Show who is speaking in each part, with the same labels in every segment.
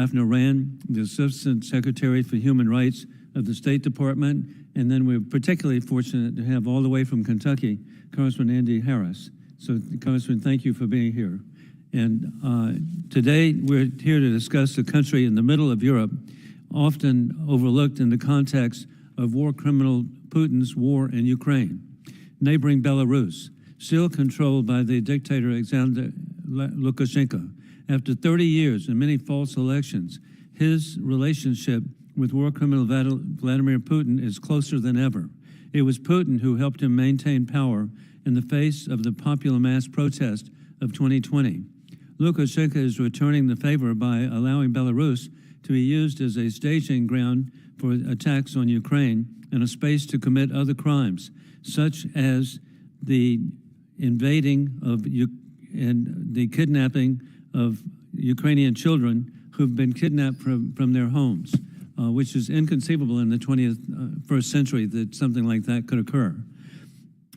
Speaker 1: Daphne Rand, the Assistant Secretary for Human Rights of the State Department, and then we're particularly fortunate to have all the way from Kentucky, Congressman Andy Harris. So, Congressman, thank you for being here. And today we're here to discuss a country in the middle of Europe, often overlooked in the context of war criminal Putin's war in Ukraine. Neighboring Belarus, still controlled by the dictator Alexander Lukashenko. After 30 years and many false elections, his relationship with war criminal Vladimir Putin is closer than ever. It was Putin who helped him maintain power in the face of the popular mass protest of 2020. Lukashenko is returning the favor by allowing Belarus to be used as a staging ground for attacks on Ukraine and a space to commit other crimes, such as the invading of and the kidnapping of Ukrainian children who've been kidnapped from their homes, which is inconceivable in the 21st century that something like that could occur.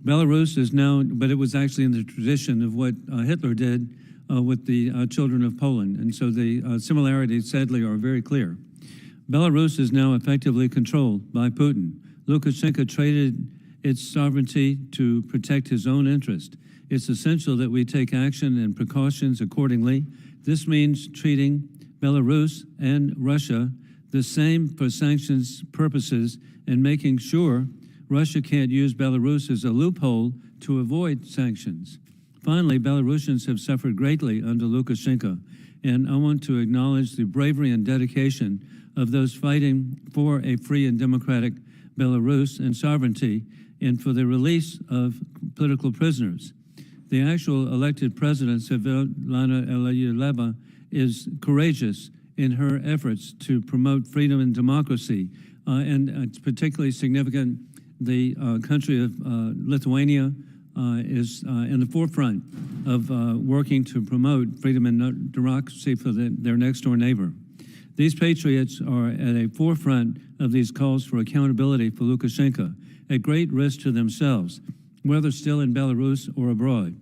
Speaker 1: Belarus is now, but it was actually in the tradition of what Hitler did with the children of Poland, and so the similarities, sadly, are very clear. Belarus is now effectively controlled by Putin. Lukashenko traded its sovereignty to protect his own interest. It's essential that we take action and precautions accordingly. This means treating Belarus and Russia the same for sanctions purposes and making sure Russia can't use Belarus as a loophole to avoid sanctions. Finally, Belarusians have suffered greatly under Lukashenko, and I want to acknowledge the bravery and dedication of those fighting for a free and democratic Belarus and sovereignty, and for the release of political prisoners. The actual elected president, Svetlana Alexievna, is courageous in her efforts to promote freedom and democracy, and it's particularly significant the country of Lithuania is in the forefront of working to promote freedom and democracy for their next-door neighbor. These patriots are at a forefront of these calls for accountability for Lukashenko, at great risk to themselves, whether still in Belarus or abroad.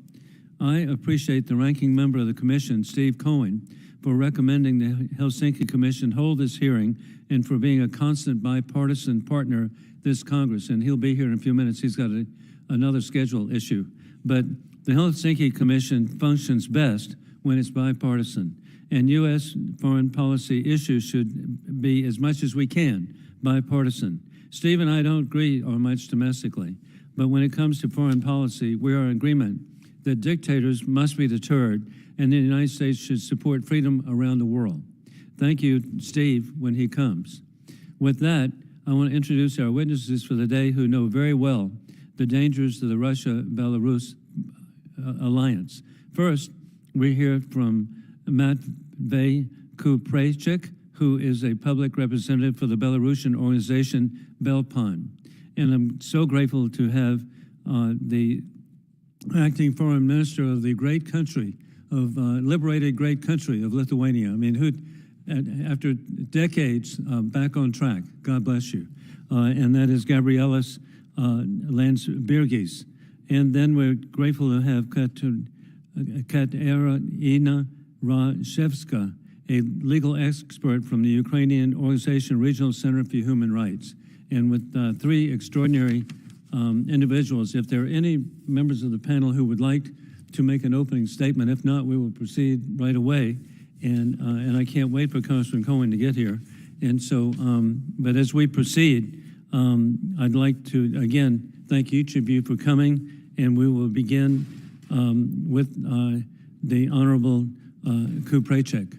Speaker 1: I appreciate the ranking member of the Commission, Steve Cohen, for recommending the Helsinki Commission hold this hearing and for being a constant bipartisan partner this Congress. And he'll be here in a few minutes. He's got another schedule issue. But the Helsinki Commission functions best when it's bipartisan. And U.S. foreign policy issues should be, as much as we can, bipartisan. Steve and I don't agree on much domestically, but when it comes to foreign policy, we are in agreement that dictators must be deterred and the United States should support freedom around the world. Thank you, Steve, when he comes. With that, I want to introduce our witnesses for the day who know very well the dangers of the Russia-Belarus alliance. First, we hear from Matvey Kupraychik, who is a public representative for the Belarusian organization Belpan. And I'm so grateful to have the acting foreign minister of the great country, of liberated great country of Lithuania. I mean, who, after decades, back on track. God bless you. And that is Gabrielis Landsbergis. And then we're grateful to have Katerina Rashevska, a legal expert from the Ukrainian Organization Regional Center for Human Rights. And with three extraordinary individuals, if there are any members of the panel who would like to make an opening statement, if not, we will proceed right away. And I can't wait for Congressman Cohen to get here. And so, but as we proceed, I'd like to, again, thank each of you for coming, and we will begin with the Honorable Kupraychik.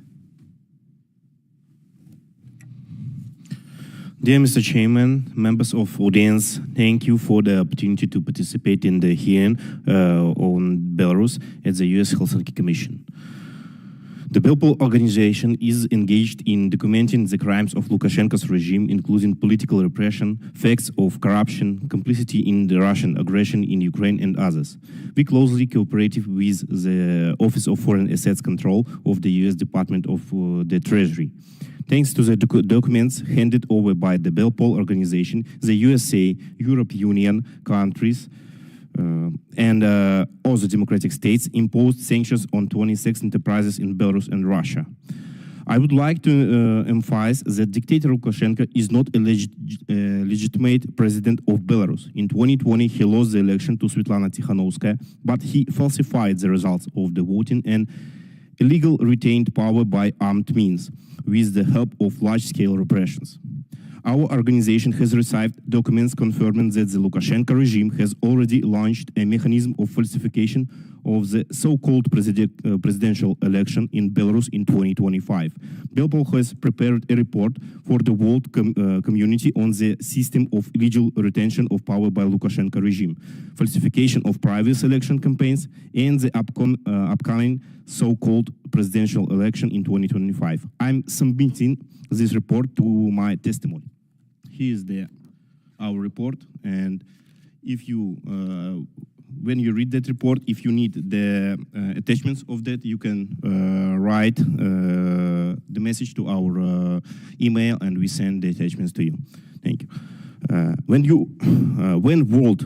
Speaker 2: Dear Mr. Chairman, members of audience, thank you for the opportunity to participate in the hearing on Belarus at the U.S. Helsinki Commission. The Belpol organization is engaged in documenting the crimes of Lukashenko's regime, including political repression, facts of corruption, complicity in the Russian aggression in Ukraine, and others. We closely cooperate with the Office of Foreign Assets Control of the U.S. Department of the Treasury. Thanks to the documents handed over by the Belpol organization, the USA, European Union countries, and other democratic states imposed sanctions on 26 enterprises in Belarus and Russia. I would like to emphasize that dictator Lukashenko is not a legitimate president of Belarus. In 2020, he lost the election to Svetlana Tikhanovskaya, but he falsified the results of the voting and illegal retained power by armed means, with the help of large-scale repressions. Our organization has received documents confirming that the Lukashenko regime has already launched a mechanism of falsification of the so-called presidential election in Belarus in 2025. Belpol has prepared a report for the world community on the system of illegal retention of power by Lukashenko regime, falsification of previous election campaigns, and the upcoming so-called presidential election in 2025. I'm submitting this report to my testimony. Here is our report, and if you when you read that report, if you need the attachments of that, you can write the message to our email, and we send the attachments to you. Thank you. When world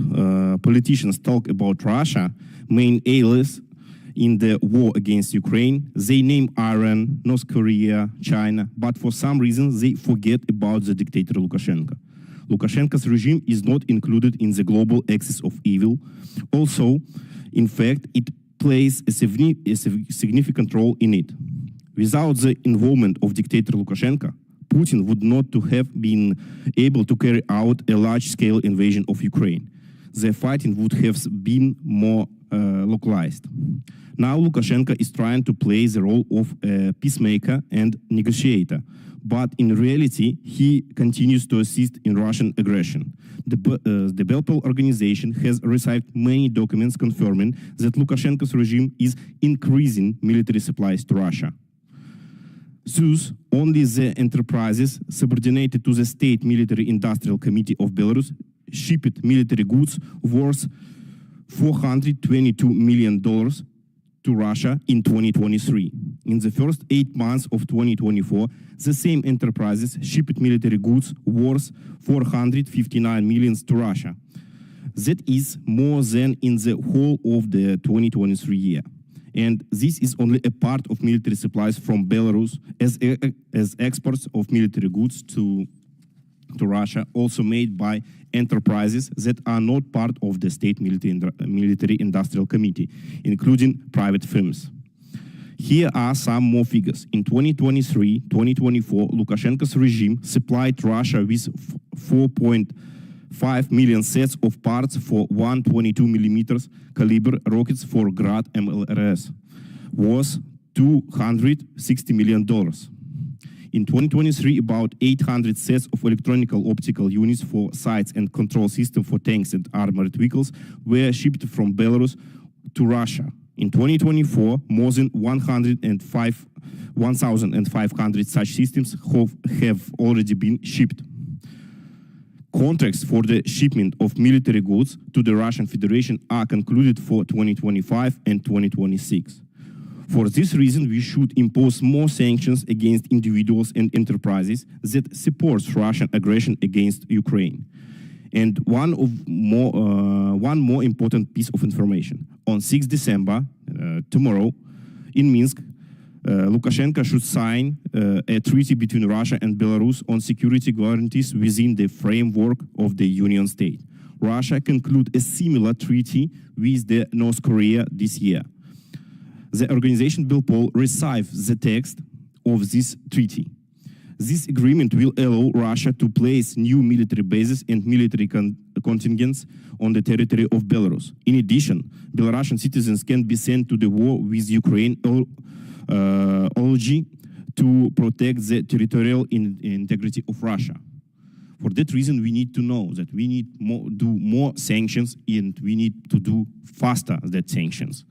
Speaker 2: politicians talk about Russia, main allies in the war against Ukraine, they name Iran, North Korea, China, but for some reason they forget about the dictator Lukashenko. Lukashenko's regime is not included in the global axis of evil. Also, in fact, it plays a significant role in it. Without the involvement of dictator Lukashenko, Putin would not have been able to carry out a large-scale invasion of Ukraine. The fighting would have been more localized. Now Lukashenko is trying to play the role of a peacemaker and negotiator, but in reality, he continues to assist in Russian aggression. The Belpol organization has received many documents confirming that Lukashenko's regime is increasing military supplies to Russia. Thus, only the enterprises subordinated to the State Military Industrial Committee of Belarus shipped military goods worth $422 million to Russia in 2023. In the first 8 months of 2024, the same enterprises shipped military goods worth $459 million to Russia. That is more than in the whole of the 2023 year. And this is only a part of military supplies from Belarus as exports of military goods to Russia, also made by enterprises that are not part of the State Military Industrial Committee, including private firms. Here are some more figures. In 2023-2024, Lukashenko's regime supplied Russia with 4.5 million sets of parts for 122 mm caliber rockets for Grad MLRS, was $260 million. In 2023, about 800 sets of electronical optical units for sights and control system for tanks and armored vehicles were shipped from Belarus to Russia. In 2024, more than 1,500 such systems have already been shipped. Contracts for the shipment of military goods to the Russian Federation are concluded for 2025 and 2026. For this reason, we should impose more sanctions against individuals and enterprises that support Russian aggression against Ukraine. And one more important piece of information. On 6 December, tomorrow, in Minsk, Lukashenko should sign a treaty between Russia and Belarus on security guarantees within the framework of the Union State. Russia concluded a similar treaty with the North Korea this year. The organization Belpol received the text of this treaty. This agreement will allow Russia to place new military bases and military contingents on the territory of Belarus. In addition, Belarusian citizens can be sent to the war with Ukraine only to protect the territorial integrity of Russia. For that reason, we need to know that we need to do more sanctions, and we need to do faster that sanctions.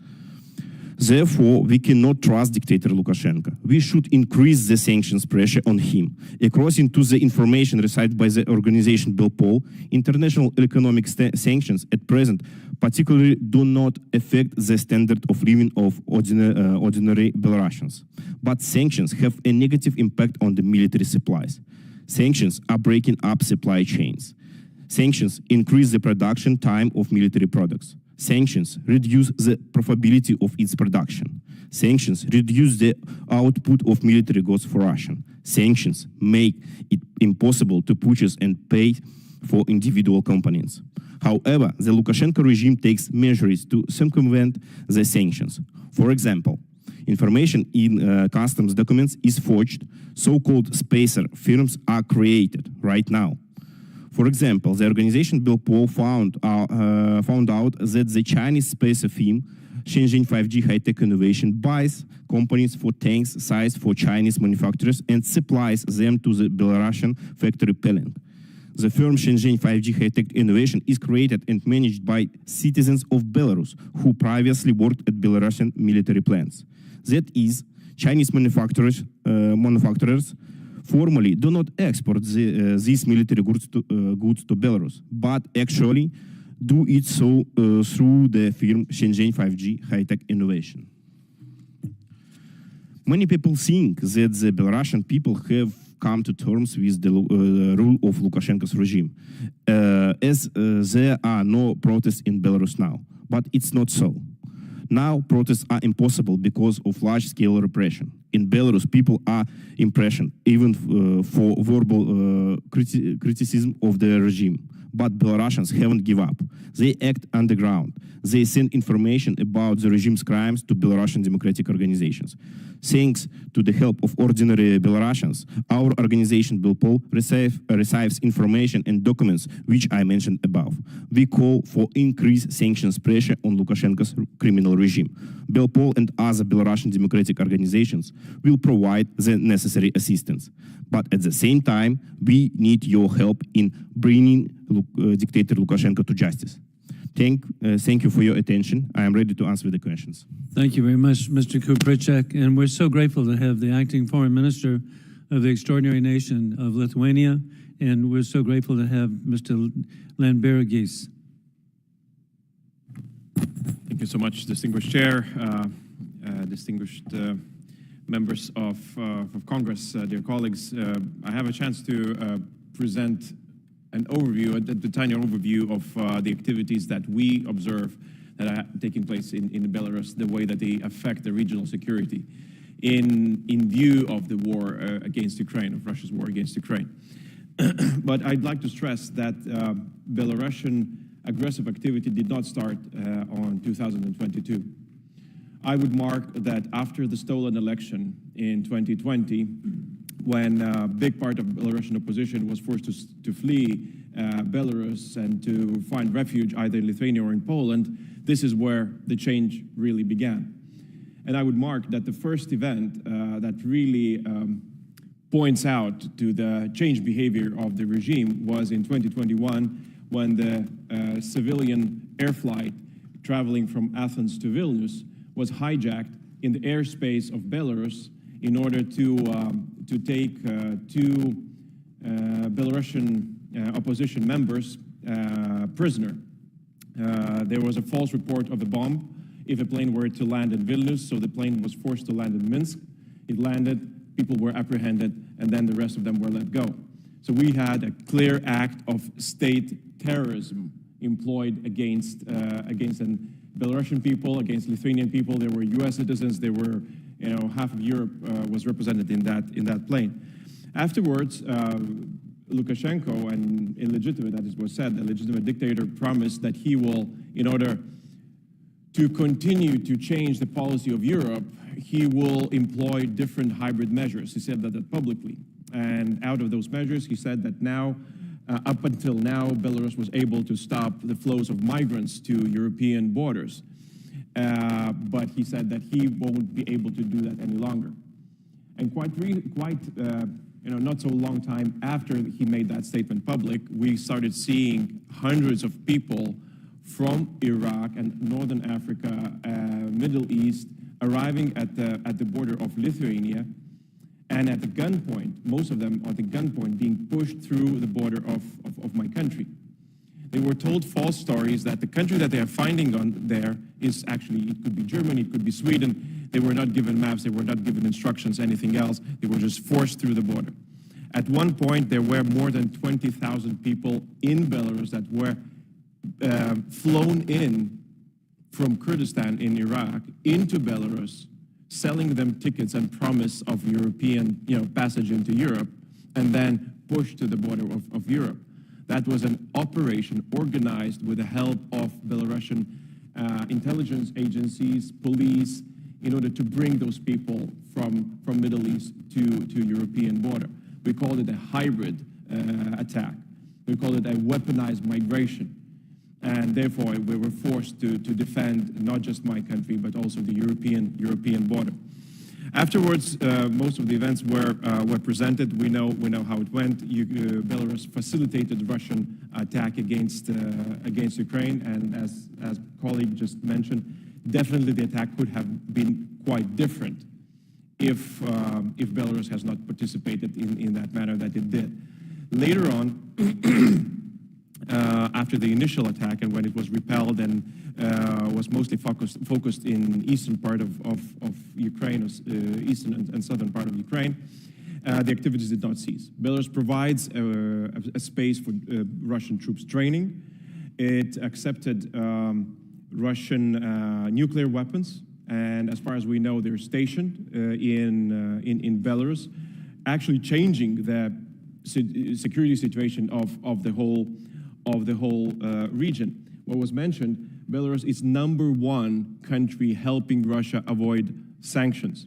Speaker 2: Therefore, we cannot trust dictator Lukashenko. We should increase the sanctions pressure on him. According to the information received by the organization Belpol, international economic sanctions at present particularly do not affect the standard of living of ordinary Belarusians. But sanctions have a negative impact on the military supplies. Sanctions are breaking up supply chains. Sanctions increase the production time of military products. Sanctions reduce the profitability of its production. Sanctions reduce the output of military goods for Russia. Sanctions make it impossible to purchase and pay for individual components. However, the Lukashenko regime takes measures to circumvent the sanctions. For example, information in customs documents is forged, so-called spacer firms are created right now. For example, the organization Belpol found out that the Chinese spacer firm Shenzhen 5G High-Tech Innovation buys components for tanks sized for Chinese manufacturers and supplies them to the Belarusian factory Pelin. The firm Shenzhen 5G High-Tech Innovation is created and managed by citizens of Belarus who previously worked at Belarusian military plants. That is, Chinese manufacturers formally do not export these military goods to Belarus, but actually do it so through the firm Shenzhen 5G High-Tech Innovation. Many people think that the Belarusian people have come to terms with the rule of Lukashenko's regime, as there are no protests in Belarus now. But it's not so. Now protests are impossible because of large-scale repression. In Belarus, people are imprisoned, even for verbal criticism of the regime. But Belarusians haven't given up. They act underground. They send information about the regime's crimes to Belarusian democratic organizations. Thanks to the help of ordinary Belarusians, our organization Belpol receives information and documents which I mentioned above. We call for increased sanctions pressure on Lukashenko's criminal regime. Belpol and other Belarusian democratic organizations will provide the necessary assistance. But at the same time, we need your help in bringing dictator Lukashenko to justice. Thank you for your attention. I am ready to answer the questions.
Speaker 1: Thank you very much, Mr. Kuprichak, and we're so grateful to have the acting foreign minister of the extraordinary nation of Lithuania, and we're so grateful to have Mr. Landsbergis.
Speaker 3: Thank you so much, distinguished chair, distinguished members of Congress, dear colleagues. I have a chance to present an overview, a tiny overview of the activities that we observe that are taking place in Belarus, the way that they affect the regional security in view of the war against Ukraine, of Russia's war against Ukraine. But I'd like to stress that Belarusian aggressive activity did not start on 2022. I would mark that after the stolen election in 2020, when a big part of Belarusian opposition was forced to flee Belarus and to find refuge either in Lithuania or in Poland, this is where the change really began. And I would mark that the first event that really points out to the changed behavior of the regime was in 2021, when the civilian air flight traveling from Athens to Vilnius was hijacked in the airspace of Belarus in order to take two Belarusian opposition members prisoner. There was a false report of a bomb if a plane were to land in Vilnius, so the plane was forced to land in Minsk. It landed, people were apprehended, and then the rest of them were let go. So we had a clear act of state terrorism employed against Belarusian people, against Lithuanian people. There were U.S. citizens. There were, half of Europe was represented in that plane. Afterwards, Lukashenko, an illegitimate, as it was said, a legitimate dictator, promised that he will, in order to continue to change the policy of Europe, he will employ different hybrid measures. He said that publicly. And out of those measures, he said that now, up until now, Belarus was able to stop the flows of migrants to European borders. But he said that he won't be able to do that any longer. And not so long time after he made that statement public, we started seeing hundreds of people from Iraq and Northern Africa, Middle East, arriving at the border of Lithuania, and at the gunpoint, most of them at the gunpoint, being pushed through the border of my country. They were told false stories that the country that they are finding on there is actually, it could be Germany, it could be Sweden. They were not given maps, they were not given instructions, anything else. They were just forced through the border. At one point, there were more than 20,000 people in Belarus that were flown in from Kurdistan in Iraq into Belarus, selling them tickets and promise of European, passage into Europe, and then pushed to the border of Europe. That was an operation organized with the help of Belarusian intelligence agencies, police, in order to bring those people from Middle East to European border. We called it a hybrid attack. We called it a weaponized migration. And therefore, we were forced to defend not just my country, but also the European border. Afterwards, most of the events were presented. We know how it went. Belarus facilitated Russian attack against Ukraine, and as colleague just mentioned, definitely the attack could have been quite different if Belarus has not participated in that manner that it did. Later on. After the initial attack and when it was repelled and was mostly focused in eastern part of Ukraine, eastern and southern part of Ukraine, the activities did not cease. Belarus provides a space for Russian troops training. It accepted Russian nuclear weapons, and as far as we know, they're stationed in Belarus, actually changing the security situation of the whole region. What was mentioned, Belarus is #1 country helping Russia avoid sanctions.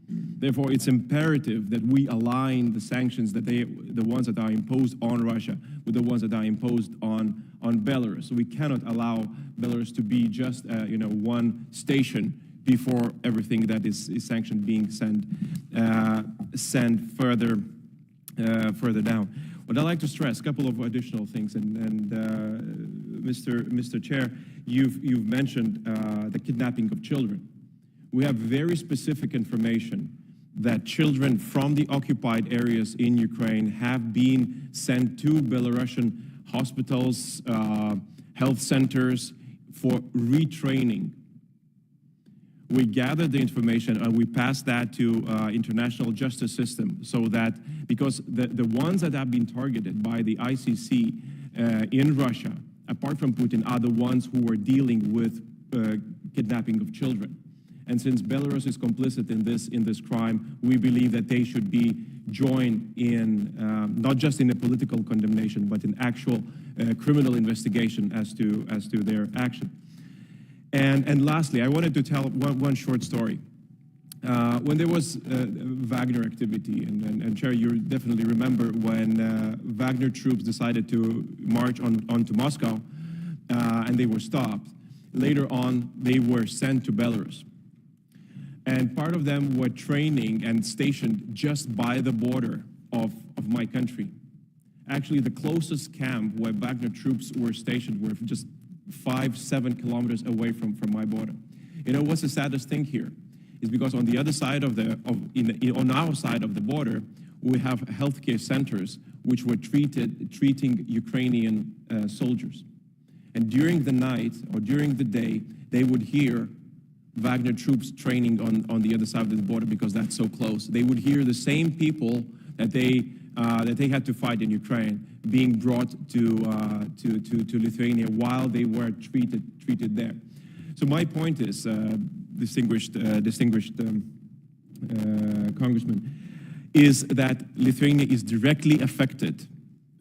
Speaker 3: Therefore, it's imperative that we align the sanctions the ones that are imposed on Russia with the ones that are imposed on Belarus. So we cannot allow Belarus to be just one station before everything that is sanctioned being sent further down. What I'd like to stress, a couple of additional things, and Mr. Chair, you've mentioned the kidnapping of children. We have very specific information that children from the occupied areas in Ukraine have been sent to Belarusian hospitals, health centers for retraining. We gathered the information and we passed that to international justice system so that, because the ones that have been targeted by the ICC in Russia, apart from Putin, are the ones who are dealing with kidnapping of children. And since Belarus is complicit in this crime, we believe that they should be joined in, not just in a political condemnation, but in actual criminal investigation as to their action. And lastly, I wanted to tell one short story. When there was Wagner activity, and Chair, you definitely remember when Wagner troops decided to march onto Moscow, and they were stopped. Later on, they were sent to Belarus. And part of them were training and stationed just by the border of my country. Actually, the closest camp where Wagner troops were stationed were just 5-7 kilometers away from my border. You know what's the saddest thing here? Is because on the other side on our side of the border, we have healthcare centers which were treating Ukrainian soldiers. And during the night or during the day, they would hear Wagner troops training on the other side of the border because that's so close. They would hear the same people that they had to fight in Ukraine being brought to Lithuania while they were treated there. So my point is, distinguished Congressman, is that Lithuania is directly affected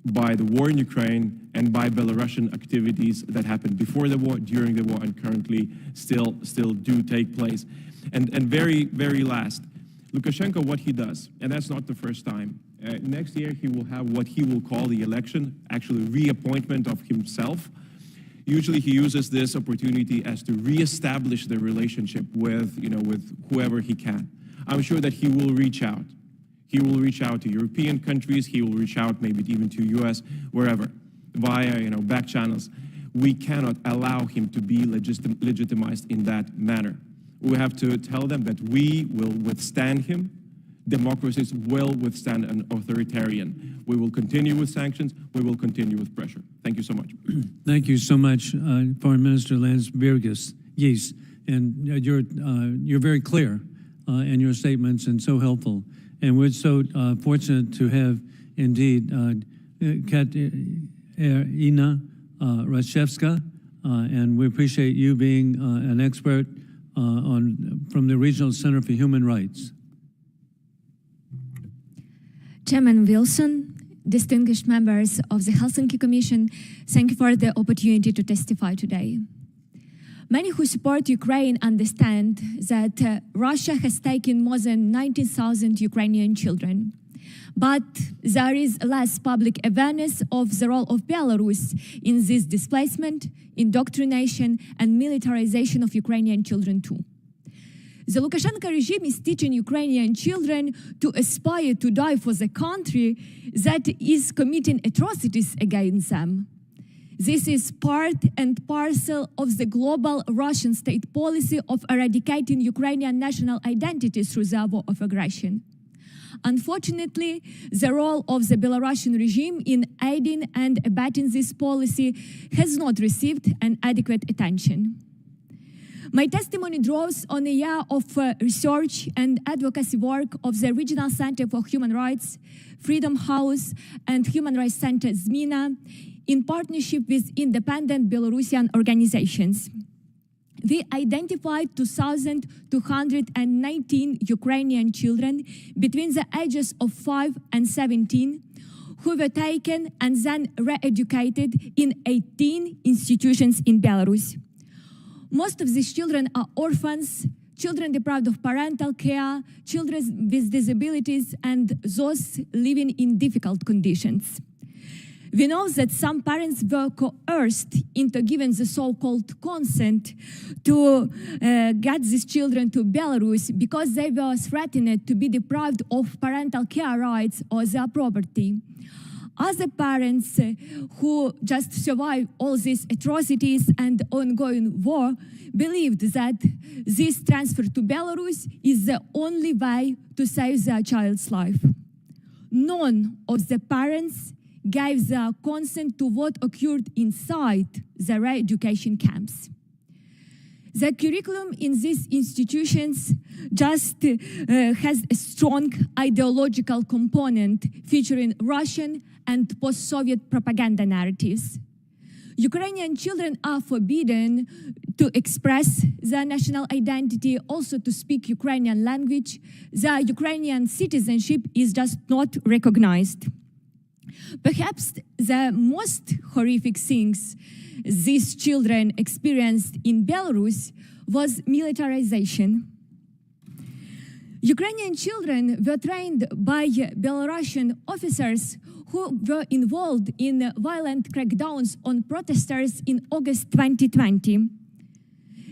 Speaker 3: by the war in Ukraine and by Belarusian activities that happened before the war, during the war, and currently still do take place. And very, very last, Lukashenko, what he does, and that's not the first time. Next year, he will have what he will call the election, actually reappointment of himself. Usually he uses this opportunity as to reestablish the relationship with whoever he can. I'm sure that he will reach out. He will reach out to European countries. He will reach out maybe even to US, wherever, via back channels. We cannot allow him to be legitimized in that manner. We have to tell them that we will withstand him. Democracies will withstand an authoritarian. We will continue with sanctions. We will continue with pressure. Thank you so much.
Speaker 1: Thank you so much, Foreign Minister Landsbergis. Yes, and you're very clear in your statements and so helpful. And we're so fortunate to have indeed Katerina Rashevska and we appreciate you being an expert from the Regional Center for Human Rights.
Speaker 4: Chairman Wilson, distinguished members of the Helsinki Commission, thank you for the opportunity to testify today. Many who support Ukraine understand that Russia has taken more than 19,000 Ukrainian children. But there is less public awareness of the role of Belarus in this displacement, indoctrination, and militarization of Ukrainian children too. The Lukashenko regime is teaching Ukrainian children to aspire to die for the country that is committing atrocities against them. This is part and parcel of the global Russian state policy of eradicating Ukrainian national identity through the war of aggression. Unfortunately, the role of the Belarusian regime in aiding and abetting this policy has not received an adequate attention. My testimony draws on a year of research and advocacy work of the Regional Center for Human Rights, Freedom House, and Human Rights Center ZMINA in partnership with independent Belarusian organizations. We identified 2,219 Ukrainian children between the ages of 5 and 17 who were taken and then re-educated in 18 institutions in Belarus. Most of these children are orphans, children deprived of parental care, children with disabilities, and those living in difficult conditions. We know that some parents were coerced into giving the so-called consent to get these children to Belarus because they were threatened to be deprived of parental care rights or their property. Other parents who just survived all these atrocities and ongoing war believed that this transfer to Belarus is the only way to save their child's life. None of the parents gave their consent to what occurred inside the re-education camps. The curriculum in these institutions just has a strong ideological component featuring Russian and post-Soviet propaganda narratives. Ukrainian children are forbidden to express their national identity, also to speak Ukrainian language. Their Ukrainian citizenship is just not recognized. Perhaps the most horrific things these children experienced in Belarus was militarization. Ukrainian children were trained by Belarusian officers who were involved in violent crackdowns on protesters in August 2020.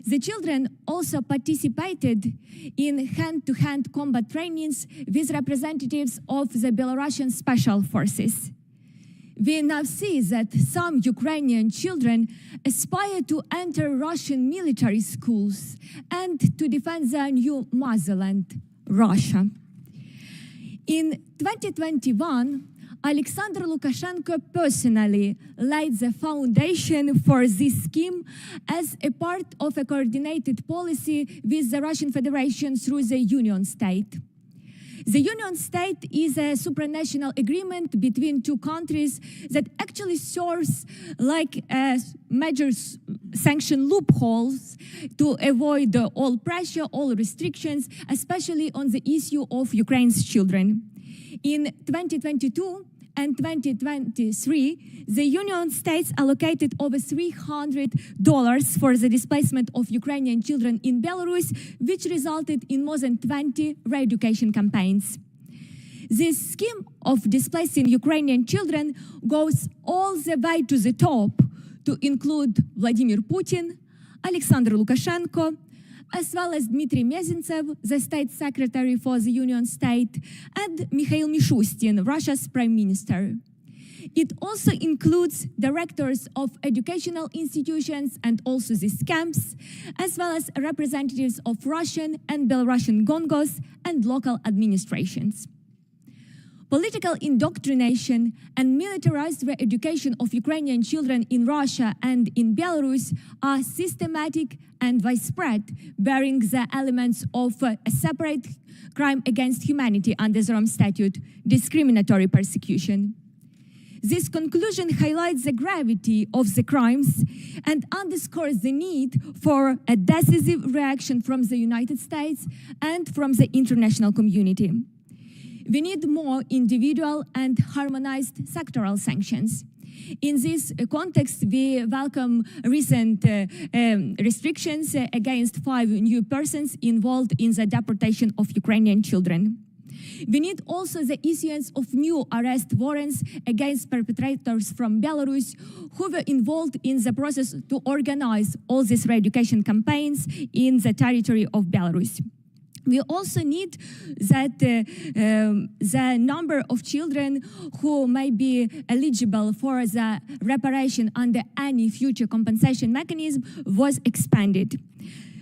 Speaker 4: The children also participated in hand-to-hand combat trainings with representatives of the Belarusian Special Forces. We now see that some Ukrainian children aspire to enter Russian military schools and to defend their new motherland, Russia. In 2021, Alexander Lukashenko personally laid the foundation for this scheme as a part of a coordinated policy with the Russian Federation through the Union State. The Union State is a supranational agreement between two countries that actually serves like major sanction loopholes to avoid all pressure, all restrictions, especially on the issue of Ukraine's children. In 2022 and 2023, the Union States allocated over $300 for the displacement of Ukrainian children in Belarus, which resulted in more than 20 re-education campaigns. This scheme of displacing Ukrainian children goes all the way to the top to include Vladimir Putin, Alexander Lukashenko, as well as Dmitry Mezintsev, the state secretary for the Union State, and Mikhail Mishustin, Russia's prime minister. It also includes directors of educational institutions and also these camps, as well as representatives of Russian and Belarusian Gongos and local administrations. Political indoctrination and militarized re-education of Ukrainian children in Russia and in Belarus are systematic and widespread, bearing the elements of a separate crime against humanity under the Rome Statute, discriminatory persecution. This conclusion highlights the gravity of the crimes and underscores the need for a decisive reaction from the United States and from the international community. We need more individual and harmonized sectoral sanctions. In this context, we welcome recent restrictions against 5 new persons involved in the deportation of Ukrainian children. We need also the issuance of new arrest warrants against perpetrators from Belarus who were involved in the process to organize all these re-education campaigns in the territory of Belarus. We also need that the number of children who may be eligible for the reparation under any future compensation mechanism was expanded.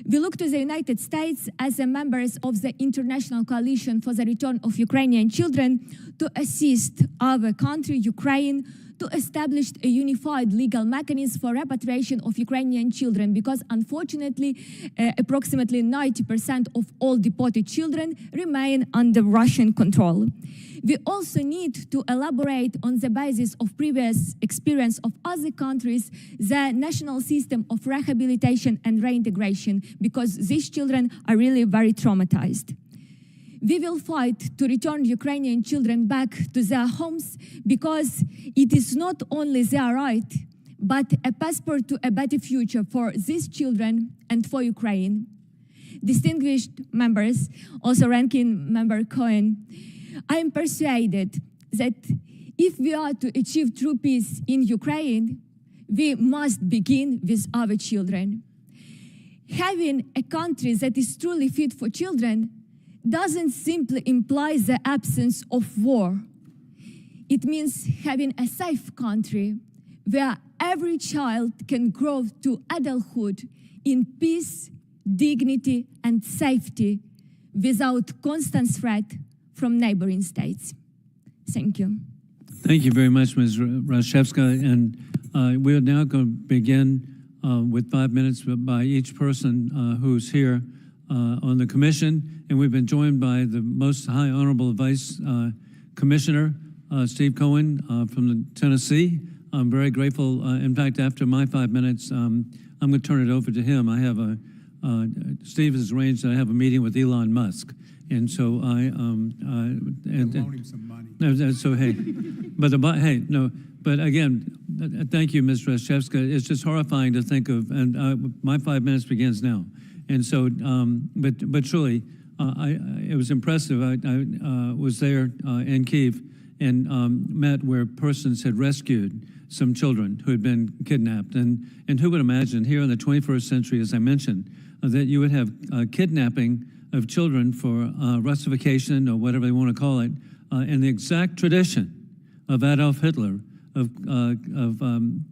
Speaker 4: We look to the United States as a members of the International Coalition for the Return of Ukrainian Children to assist our country, Ukraine, to establish a unified legal mechanism for repatriation of Ukrainian children, because unfortunately, approximately 90% of all deported children remain under Russian control. We also need to elaborate on the basis of previous experience of other countries, the national system of rehabilitation and reintegration, because these children are really very traumatized. We will fight to return Ukrainian children back to their homes because it is not only their right, but a passport to a better future for these children and for Ukraine. Distinguished members, also Ranking Member Cohen, I am persuaded that if we are to achieve true peace in Ukraine, we must begin with our children. Having a country that is truly fit for children doesn't simply imply the absence of war. It means having a safe country where every child can grow to adulthood in peace, dignity, and safety without constant threat from neighboring states. Thank you.
Speaker 1: Thank you very much, Ms. Rashevska. And we're now going to begin with 5 minutes by each person who's here on the commission. And we've been joined by the Most High Honorable Vice Commissioner, Steve Cohen from the Tennessee. I'm very grateful. In fact, after my 5 minutes, I'm going to turn it over to him. I have Steve has arranged that I have a meeting with Elon Musk. And so I
Speaker 5: loan him some money.
Speaker 1: So hey, but again, thank you, Ms. Rashevska. It's just horrifying to think of, and my 5 minutes begins now. And so, but truly, it was impressive. I was there in Kyiv and met where persons had rescued some children who had been kidnapped. And who would imagine here in the 21st century, as I mentioned, that you would have kidnapping of children for Russification or whatever they want to call it, in the exact tradition of Adolf Hitler of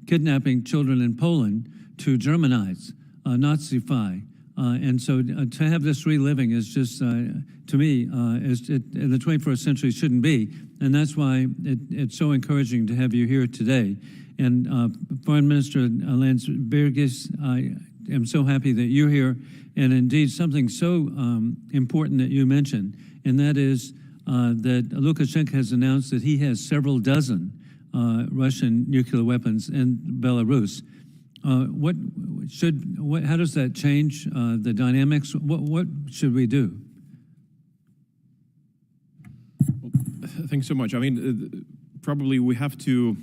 Speaker 1: kidnapping children in Poland to Germanize, Nazify. And so to have this reliving is just, to me, in the 21st century shouldn't be. And that's why it's so encouraging to have you here today. And Foreign Minister Landsbergis, I am so happy that you're here. And indeed, something so important that you mentioned, and that is that Lukashenko has announced that he has several dozen Russian nuclear weapons in Belarus. How does that change the dynamics? What should we do?
Speaker 3: Well, thanks so much. I mean, probably we have to,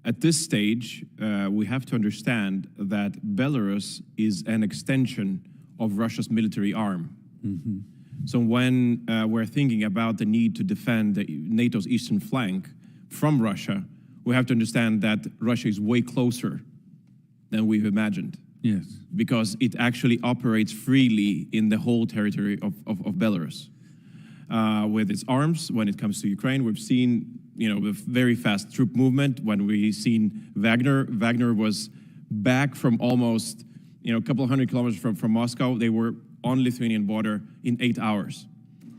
Speaker 3: at this stage, we have to understand that Belarus is an extension of Russia's military arm.
Speaker 1: Mm-hmm.
Speaker 3: So when we're thinking about the need to defend NATO's eastern flank from Russia, we have to understand that Russia is way closer than we've imagined.
Speaker 1: Yes.
Speaker 3: Because it actually operates freely in the whole territory of Belarus. With its arms, when it comes to Ukraine, we've seen, a very fast troop movement. When we've seen Wagner was back from almost, a couple of 100 kilometers from Moscow. They were on Lithuanian border in 8 hours.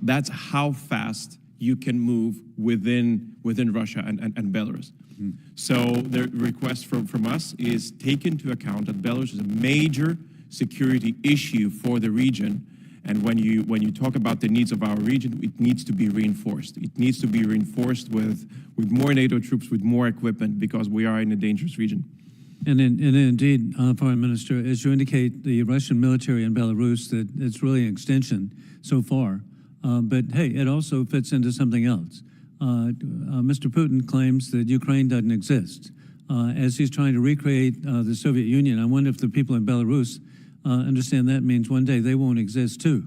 Speaker 3: That's how fast you can move within Russia and Belarus. Mm-hmm. So the request from us is take into account that Belarus is a major security issue for the region, And when you talk about the needs of our region, it needs to be reinforced. It needs to be reinforced with more NATO troops, with more equipment, because we are in a dangerous region.
Speaker 1: And indeed, Foreign Minister, as you indicate, the Russian military in Belarus, that it's really an extension so far. But hey, it also fits into something else. Mr. Putin claims that Ukraine doesn't exist. As he's trying to recreate the Soviet Union, I wonder if the people in Belarus understand that means one day they won't exist too,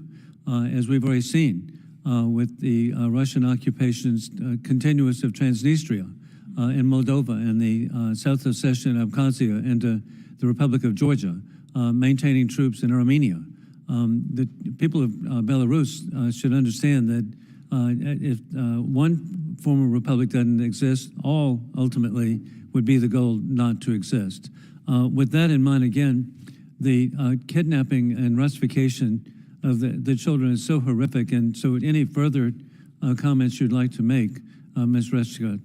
Speaker 1: as we've already seen with the Russian occupations continuous of Transnistria in Moldova and the South Ossetia and Abkhazia into the Republic of Georgia, maintaining troops in Armenia. The people of Belarus should understand that if one former republic doesn't exist, all ultimately would be the goal not to exist. With that in mind, again, the kidnapping and Russification of the children is so horrific. And so any further comments you'd like to make, Ms. Reshka?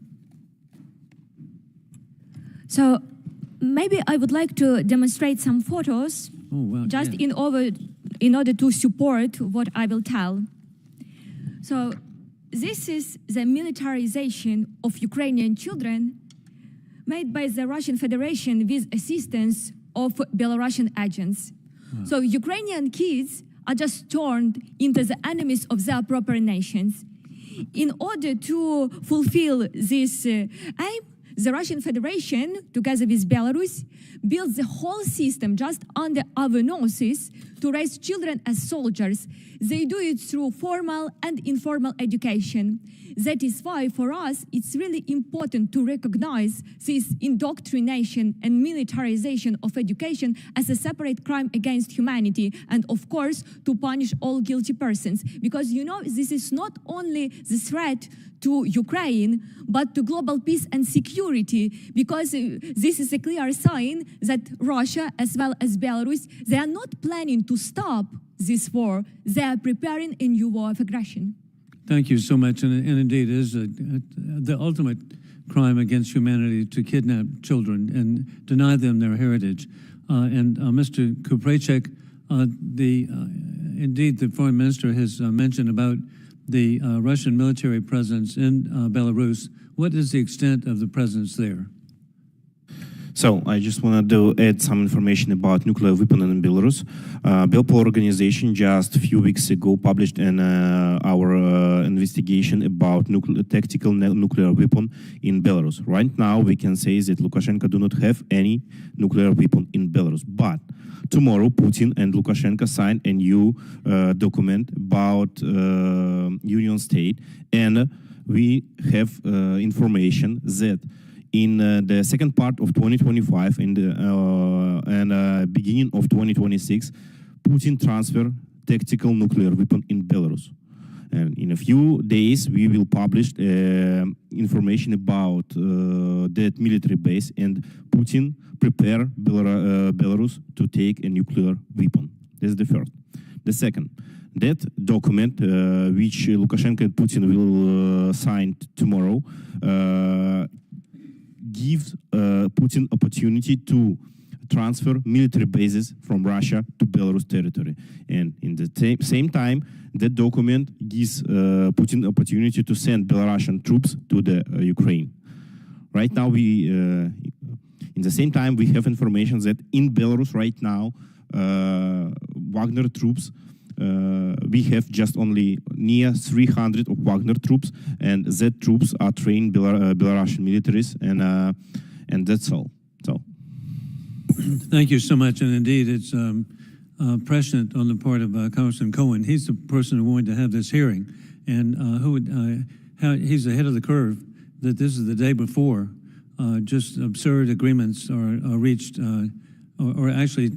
Speaker 4: So maybe I would like to demonstrate some photos
Speaker 1: Yeah.
Speaker 4: in order to support what I will tell. So this is the militarization of Ukrainian children made by the Russian Federation with assistance of Belarusian agents. So Ukrainian kids are just turned into the enemies of their proper nations. In order to fulfill this aim, the Russian Federation, together with Belarus, built the whole system just under our noses to raise children as soldiers. They do it through formal and informal education. That is why, for us, it's really important to recognize this indoctrination and militarization of education as a separate crime against humanity, and of course, to punish all guilty persons. Because, you know, this is not only the threat to Ukraine, but to global peace and security, because this is a clear sign that Russia, as well as Belarus, they are not planning to stop this war. They are preparing a new war of aggression.
Speaker 1: Thank you so much. And indeed, it is the ultimate crime against humanity to kidnap children and deny them their heritage. Mr. Kuprechek, indeed, the foreign minister has mentioned about the Russian military presence in Belarus. What is the extent of the presence there?
Speaker 2: So I just wanted to add some information about nuclear weapon in Belarus. Belpo organization just a few weeks ago published our investigation about tactical nuclear weapon in Belarus. Right now, we can say that Lukashenko do not have any nuclear weapon in Belarus. But tomorrow, Putin and Lukashenko signed a new document about Union State, and we have information that in the second part of 2025 and beginning of 2026, Putin transfer tactical nuclear weapon in Belarus. And in a few days, we will publish information about that military base, and Putin prepare Belarus to take a nuclear weapon. That's the first. The second, that document, which Lukashenko and Putin will sign tomorrow, gives Putin opportunity to transfer military bases from Russia to Belarus territory. And in the same time, that document gives Putin opportunity to send Belarusian troops to the Ukraine. Right now, in the same time, we have information that in Belarus right now, Wagner troops, we have just only near 300 of Wagner troops, and that troops are trained Belarusian militaries, and that's all. So,
Speaker 1: thank you so much. And indeed, it's prescient on the part of Congressman Cohen. He's the person who wanted to have this hearing, and he's ahead of the curve. That this is the day before just absurd agreements are reached, or actually,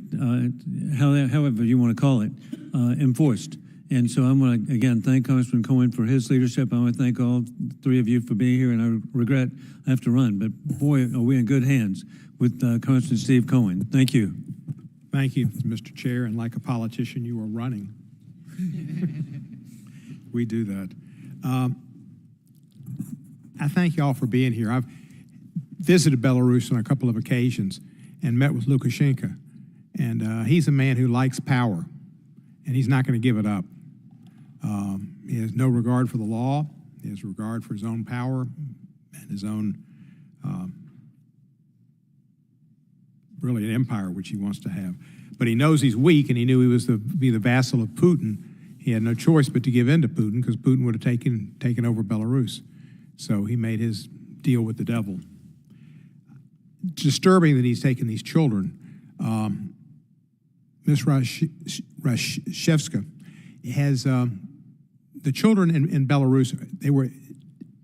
Speaker 1: however you want to call it, enforced. And so I want to, again, thank Congressman Cohen for his leadership. I want to thank all three of you for being here, and I regret I have to run, but boy, are we in good hands with Congressman Steve Cohen. Thank you.
Speaker 5: Thank you, Mr. Chair, and like a politician, you are running. We do that. I thank you all for being here. I've visited Belarus on a couple of occasions and met with Lukashenko, and he's a man who likes power. and he's not going to give it up. He has no regard for the law. He has regard for his own power and his own, really an empire which he wants to have. But he knows he's weak, and he knew he was to be the vassal of Putin. He had no choice but to give in to Putin, because Putin would have taken over Belarus. So he made his deal with the devil. It's disturbing that he's taken these children. Ms. Rashevska has the children in Belarus. They were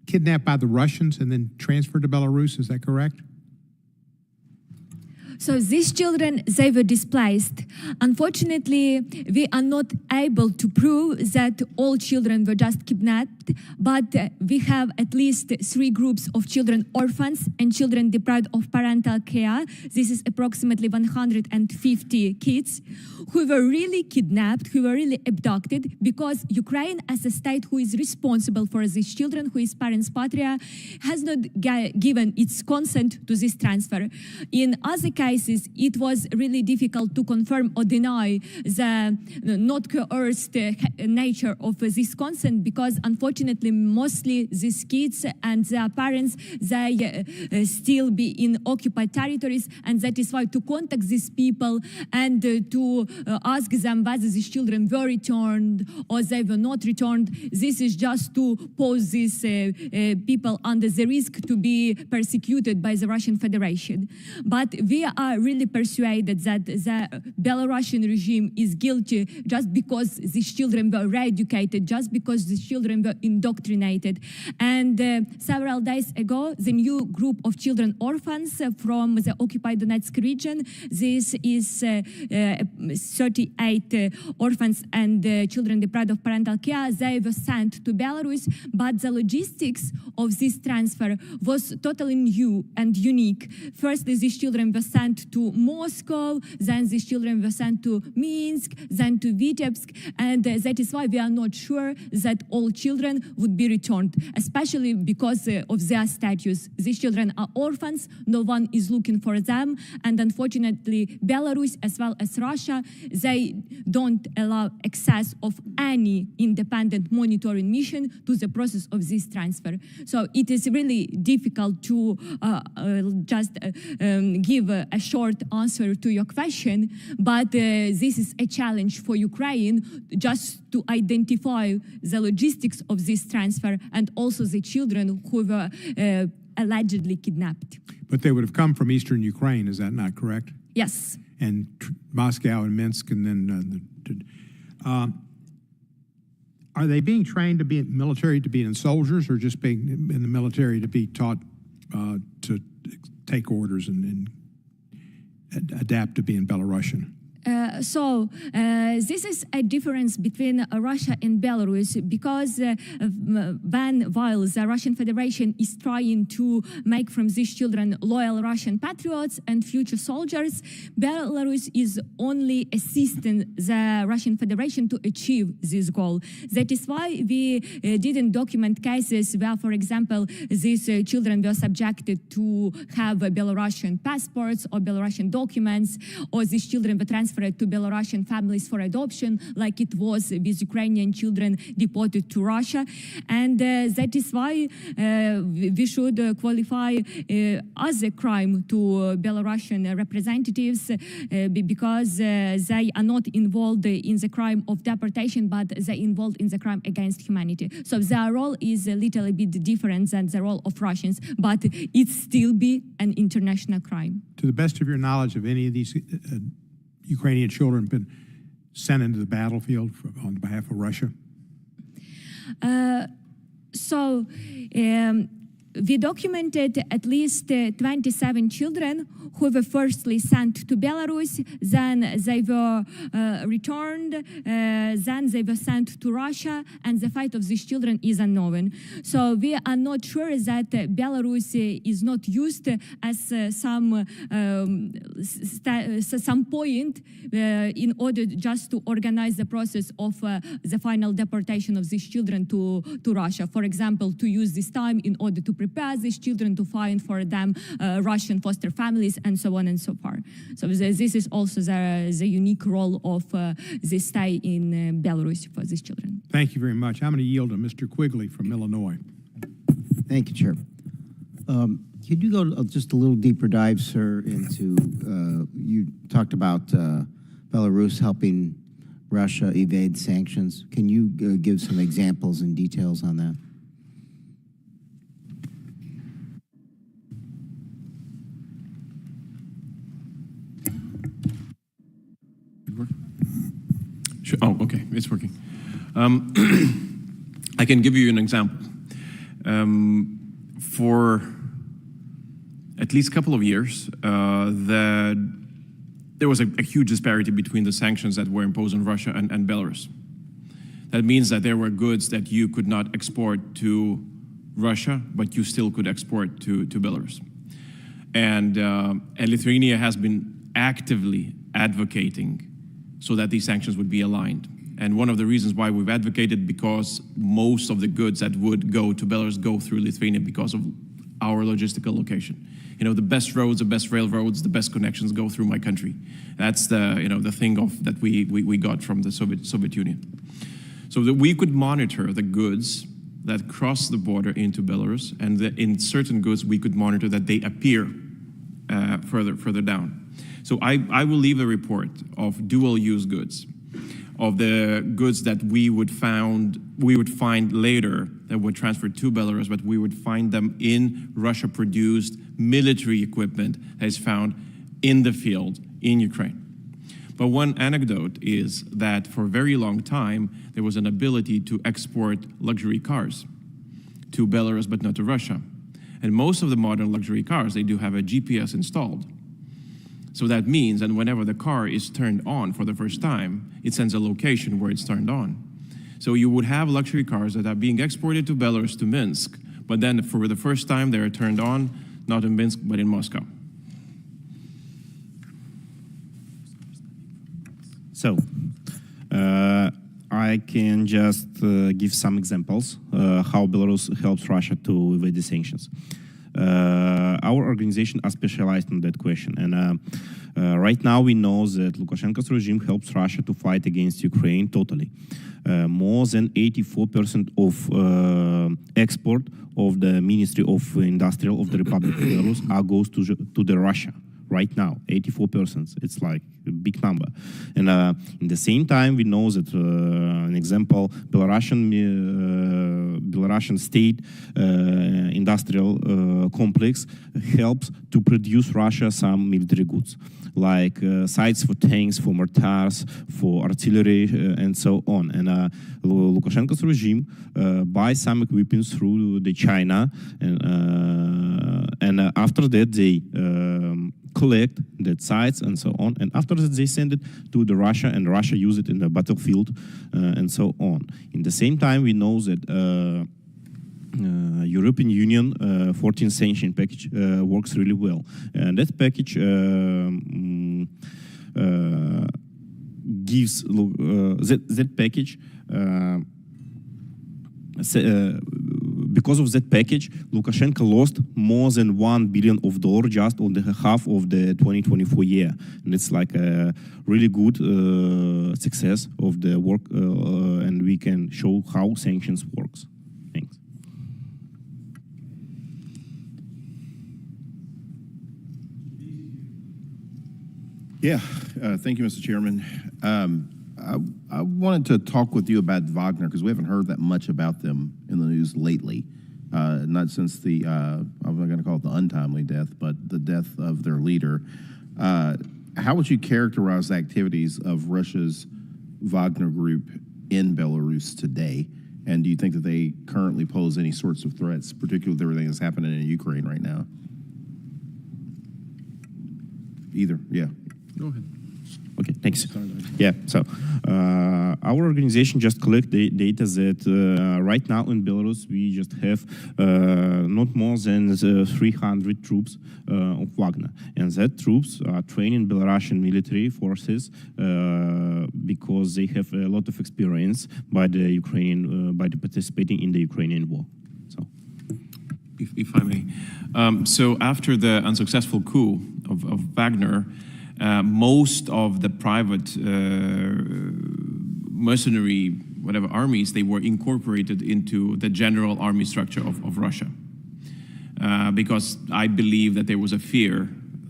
Speaker 5: kidnapped by the Russians and then transferred to Belarus. Is that correct?
Speaker 4: So these children, they were displaced. Unfortunately, we are not able to prove that all children were just kidnapped, but we have at least 3 groups of children orphans and children deprived of parental care. This is approximately 150 kids who were really kidnapped, who were really abducted, because Ukraine, as a state who is responsible for these children, who is parents patria, has not given its consent to this transfer. In other cases, it was really difficult to confirm or deny the not coerced nature of this consent, because unfortunately mostly these kids and their parents, they still be in occupied territories, and that is why to contact these people and to ask them whether these children were returned or they were not returned, this is just to pose these people under the risk to be persecuted by the Russian Federation. But we are really persuaded that the Belarusian regime is guilty just because these children were re-educated, just because these children were indoctrinated. And several days ago, the new group of children orphans from the occupied Donetsk region, this is 38 orphans and children deprived of parental care, they were sent to Belarus, but the logistics of this transfer was totally new and unique. Firstly, these children were sent to Moscow, then these children were sent to Minsk, then to Vitebsk, and that is why we are not sure that all children would be returned, especially because of their status. These children are orphans, no one is looking for them, and unfortunately Belarus as well as Russia, they don't allow access of any independent monitoring mission to the process of this transfer. So it is really difficult to just give a short answer to your question, but this is a challenge for Ukraine just to identify the logistics of this transfer and also the children who were allegedly kidnapped.
Speaker 5: But they would have come from eastern Ukraine, is that not correct?
Speaker 4: Yes.
Speaker 5: And Moscow and Minsk, and then are they being trained to be in military, to be in soldiers, or just being in the military to be taught to take orders and adapt to being Belarusian?
Speaker 4: So this is a difference between Russia and Belarus, because while the Russian Federation is trying to make from these children loyal Russian patriots and future soldiers, Belarus is only assisting the Russian Federation to achieve this goal. That is why we didn't document cases where, for example, these children were subjected to have Belarusian passports or Belarusian documents, or these children were transferred to Belarusian families for adoption, like it was with Ukrainian children deported to Russia. And that is why we should qualify as a crime to Belarusian representatives, because they are not involved in the crime of deportation, but they're involved in the crime against humanity. So their role is a little bit different than the role of Russians, but it still be an international crime.
Speaker 5: To the best of your knowledge, of any of these Ukrainian children been sent into the battlefield on behalf of Russia?
Speaker 4: We documented at least 27 children who were firstly sent to Belarus, then they were returned, then they were sent to Russia, and the fate of these children is unknown. So we are not sure that Belarus is not used as some point in order just to organize the process of the final deportation of these children to Russia. For example, to use this time in order to prepare these children, to find for them Russian foster families, and so on and so forth. So this is also the unique role of the stay in Belarus for these children.
Speaker 5: Thank you very much. I'm going to yield to Mr. Quigley from Illinois.
Speaker 6: Thank you, Chair. Could you go just a little deeper dive, sir, into, you talked about Belarus helping Russia evade sanctions. Can you give some examples and details on that?
Speaker 3: Sure. Oh, okay, it's working. I can give you an example. For at least a couple of years, there was a huge disparity between the sanctions that were imposed on Russia and Belarus. That means that there were goods that you could not export to Russia, but you still could export to Belarus. And Lithuania has been actively advocating so that these sanctions would be aligned. And one of the reasons why we've advocated, because most of the goods that would go to Belarus go through Lithuania because of our logistical location. You know, the best roads, the best railroads, the best connections go through my country. That's the thing that we got from the Soviet Union. So that we could monitor the goods that cross the border into Belarus, and in certain goods we could monitor that they appear further down. So I will leave a report of dual-use goods, of the goods that we would find later that were transferred to Belarus, but we would find them in Russia-produced military equipment that is found in the field in Ukraine. But one anecdote is that for a very long time, there was an ability to export luxury cars to Belarus, but not to Russia. And most of the modern luxury cars, they do have a GPS installed. So that means that whenever the car is turned on for the first time, it sends a location where it's turned on. So you would have luxury cars that are being exported to Belarus, to Minsk, but then for the first time they are turned on, not in Minsk, but in Moscow.
Speaker 2: So, I can just give some examples how Belarus helps Russia to evade the sanctions. Our organization are specialized in that question, and right now we know that Lukashenko's regime helps Russia to fight against Ukraine totally. More than 84% of export of the Ministry of Industrial of the Republic of Belarus goes to the Russia. Right now, 84%. It's like a big number. And in the same time, we know that, an example, Belarusian state industrial complex helps to produce Russia some military goods, like sights for tanks, for mortars, for artillery, and so on. And Lukashenko's regime buys some equipment through the China, and after that they collect that sites and so on, and after that they send it to the Russia, and Russia use it in the battlefield and so on. In the same time, we know that European Union 14th sanction package works really well, and that package gives that package. Because of that package, Lukashenko lost more than $1 billion just on the half of the 2024 year, and it's like a really good success of the work, and we can show how sanctions works. Thanks.
Speaker 7: Yeah, thank you, Mr. Chairman. I wanted to talk with you about Wagner, because we haven't heard that much about them in the news lately. Not since the, I'm not going to call it the untimely death, but the death of their leader. How would you characterize the activities of Russia's Wagner group in Belarus today? And do you think that they currently pose any sorts of threats, particularly with everything that's happening in Ukraine right now? Either, yeah.
Speaker 3: Go ahead.
Speaker 2: Okay, thanks. Yeah, so our organization just collect the data that right now in Belarus we just have not more than 300 troops of Wagner, and that troops are training Belarusian military forces because they have a lot of experience by the Ukrainian by participating in the Ukrainian war. So.
Speaker 3: if I may. So after the unsuccessful coup of Wagner, most of the private mercenary, whatever armies, they were incorporated into the general army structure of Russia. Because I believe that there was a fear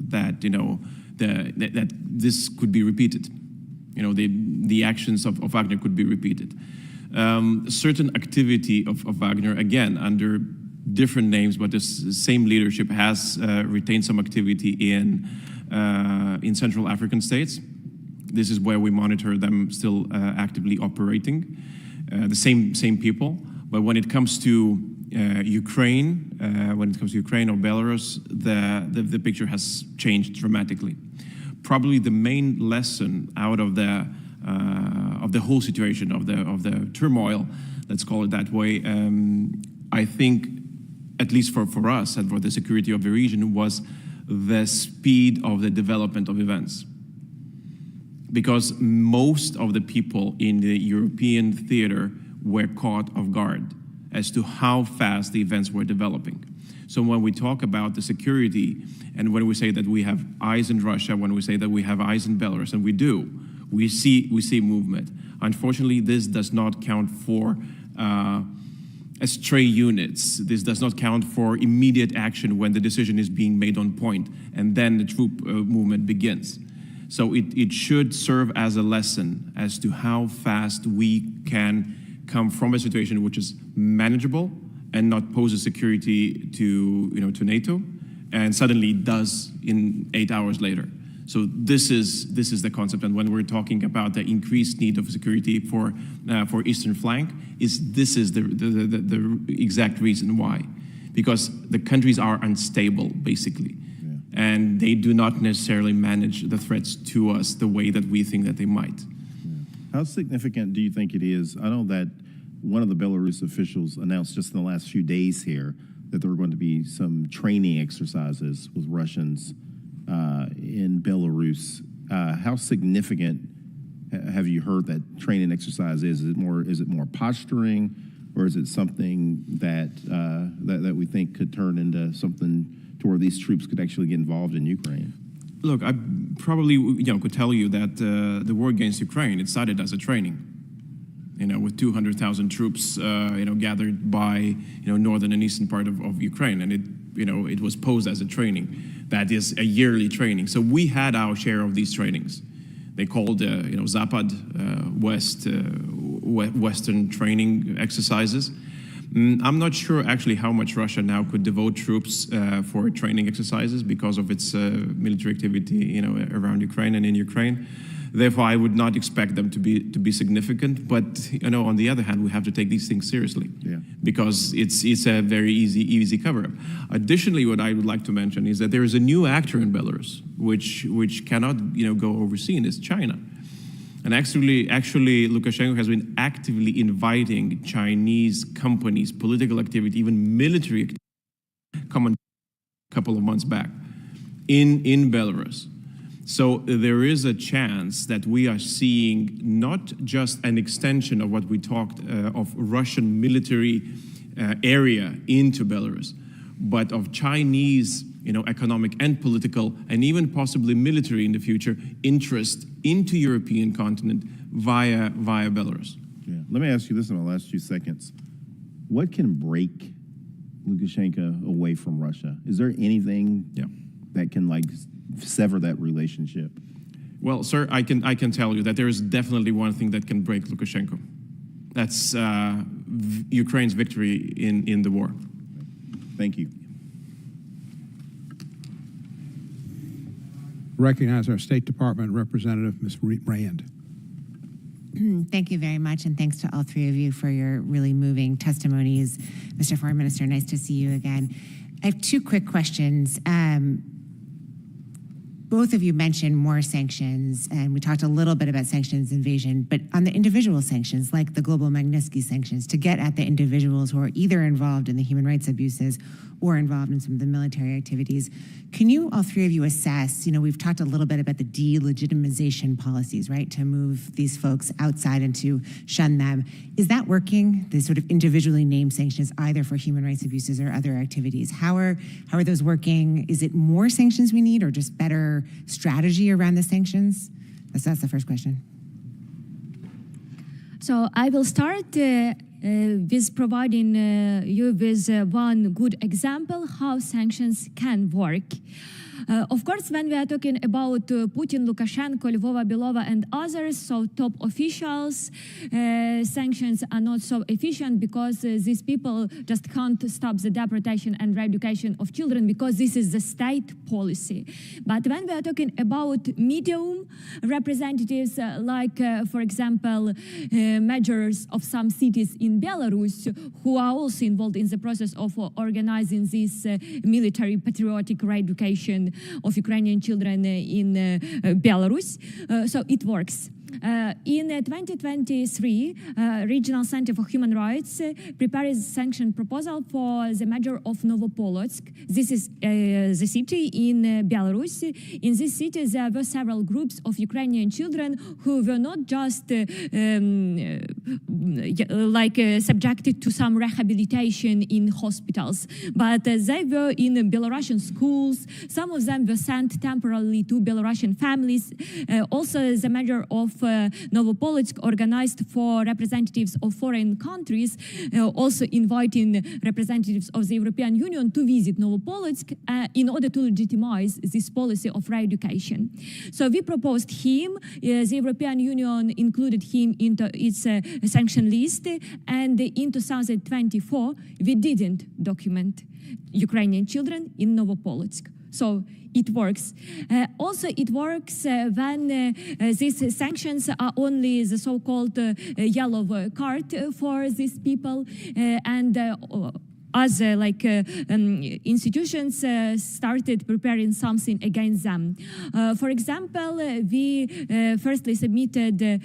Speaker 3: that, that this could be repeated. The actions of Wagner could be repeated. Certain activity of Wagner, again, under different names, but the same leadership has retained some activity in Central African states. This is where we monitor them still actively operating. The same people, but when it comes to Ukraine, or Belarus, the picture has changed dramatically. Probably the main lesson out of the whole situation, of the turmoil, let's call it that way, I think, at least for us and for the security of the region, was the speed of the development of events. Because most of the people in the European theater were caught off guard as to how fast the events were developing. So when we talk about the security, and when we say that we have eyes in Russia, when we say that we have eyes in Belarus, and we do, we see movement. Unfortunately, this does not count for stray units. This does not count for immediate action when the decision is being made on point, and then the troop movement begins. So it should serve as a lesson as to how fast we can come from a situation which is manageable and not pose a security to NATO, and suddenly does in 8 hours later. So this is the concept, and when we're talking about the increased need of security for eastern flank, this is the exact reason why, because the countries are unstable basically. And they do not necessarily manage the threats to us the way that we think that they might.
Speaker 7: How significant do you think it is? I know that one of the Belarus officials announced just in the last few days here that there were going to be some training exercises with Russians in Belarus. How significant have you heard that training exercise is? Is it more posturing, or is it something that that we think could turn into something to where these troops could actually get involved in Ukraine?
Speaker 3: Look, I probably could tell you that the war against Ukraine, it started as a training, with 200,000 troops, gathered by northern and eastern part of Ukraine, and it was posed as a training. That is a yearly training. So we had our share of these trainings. They called Zapad, Western training exercises. I'm not sure actually how much Russia now could devote troops for training exercises because of its military activity, around Ukraine and in Ukraine. Therefore, I would not expect them to be significant. But on the other hand, we have to take these things seriously, because it's a very easy cover-up. Additionally, what I would like to mention is that there is a new actor in Belarus, which cannot go overseen, is China. And actually, Lukashenko has been actively inviting Chinese companies, political activity, even military activity, come on a couple of months back in Belarus. So there is a chance that we are seeing not just an extension of what we talked of Russian military area into Belarus, but of Chinese economic and political, and even possibly military in the future, interest into European continent via Belarus.
Speaker 7: Yeah. Let me ask you this in the last few seconds. What can break Lukashenko away from Russia? Is there anything that can sever that relationship?
Speaker 3: Well, sir, I can tell you that there is definitely one thing that can break Lukashenko. That's Ukraine's victory in the war.
Speaker 7: Thank you.
Speaker 5: Recognize our State Department representative, Ms. Rand.
Speaker 8: Thank you very much, and thanks to all three of you for your really moving testimonies. Mr. Foreign Minister, nice to see you again. I have two quick questions. both of you mentioned more sanctions, and we talked a little bit about sanctions invasion, but on the individual sanctions, like the global Magnitsky sanctions, to get at the individuals who are either involved in the human rights abuses or involved in some of the military activities, can you, all three of you, assess, we've talked a little bit about the delegitimization policies, right, to move these folks outside and to shun them. Is that working, the sort of individually named sanctions, either for human rights abuses or other activities? How are those working? Is it more sanctions we need or just better strategy around the sanctions? That's the first question.
Speaker 4: So I will start with providing you with one good example how sanctions can work. Of course, when we are talking about Putin, Lukashenko, Lvova, Belova, and others, so top officials, sanctions are not so efficient because these people just can't stop the deportation and re-education of children because this is the state policy. But when we are talking about medium representatives, like, for example, mayors of some cities in Belarus, who are also involved in the process of organizing this military patriotic re-education of Ukrainian children in Belarus. So it works. In 2023, Regional Center for Human Rights prepared a sanction proposal for the mayor of Novopolotsk. This is the city in Belarus. In this city, there were several groups of Ukrainian children who were not just subjected to some rehabilitation in hospitals, but they were in Belarusian schools. Some of them were sent temporarily to Belarusian families. Also, the mayor of Novopolotsk organized for representatives of foreign countries, also inviting representatives of the European Union to visit Novopolotsk in order to legitimize this policy of re-education. So we proposed him, the European Union included him into its sanction list, and in 2024 we didn't document Ukrainian children in Novopolotsk. So it works. Also, it works when these sanctions are only the so-called yellow card for these people, and other institutions started preparing something against them. For example, we firstly submitted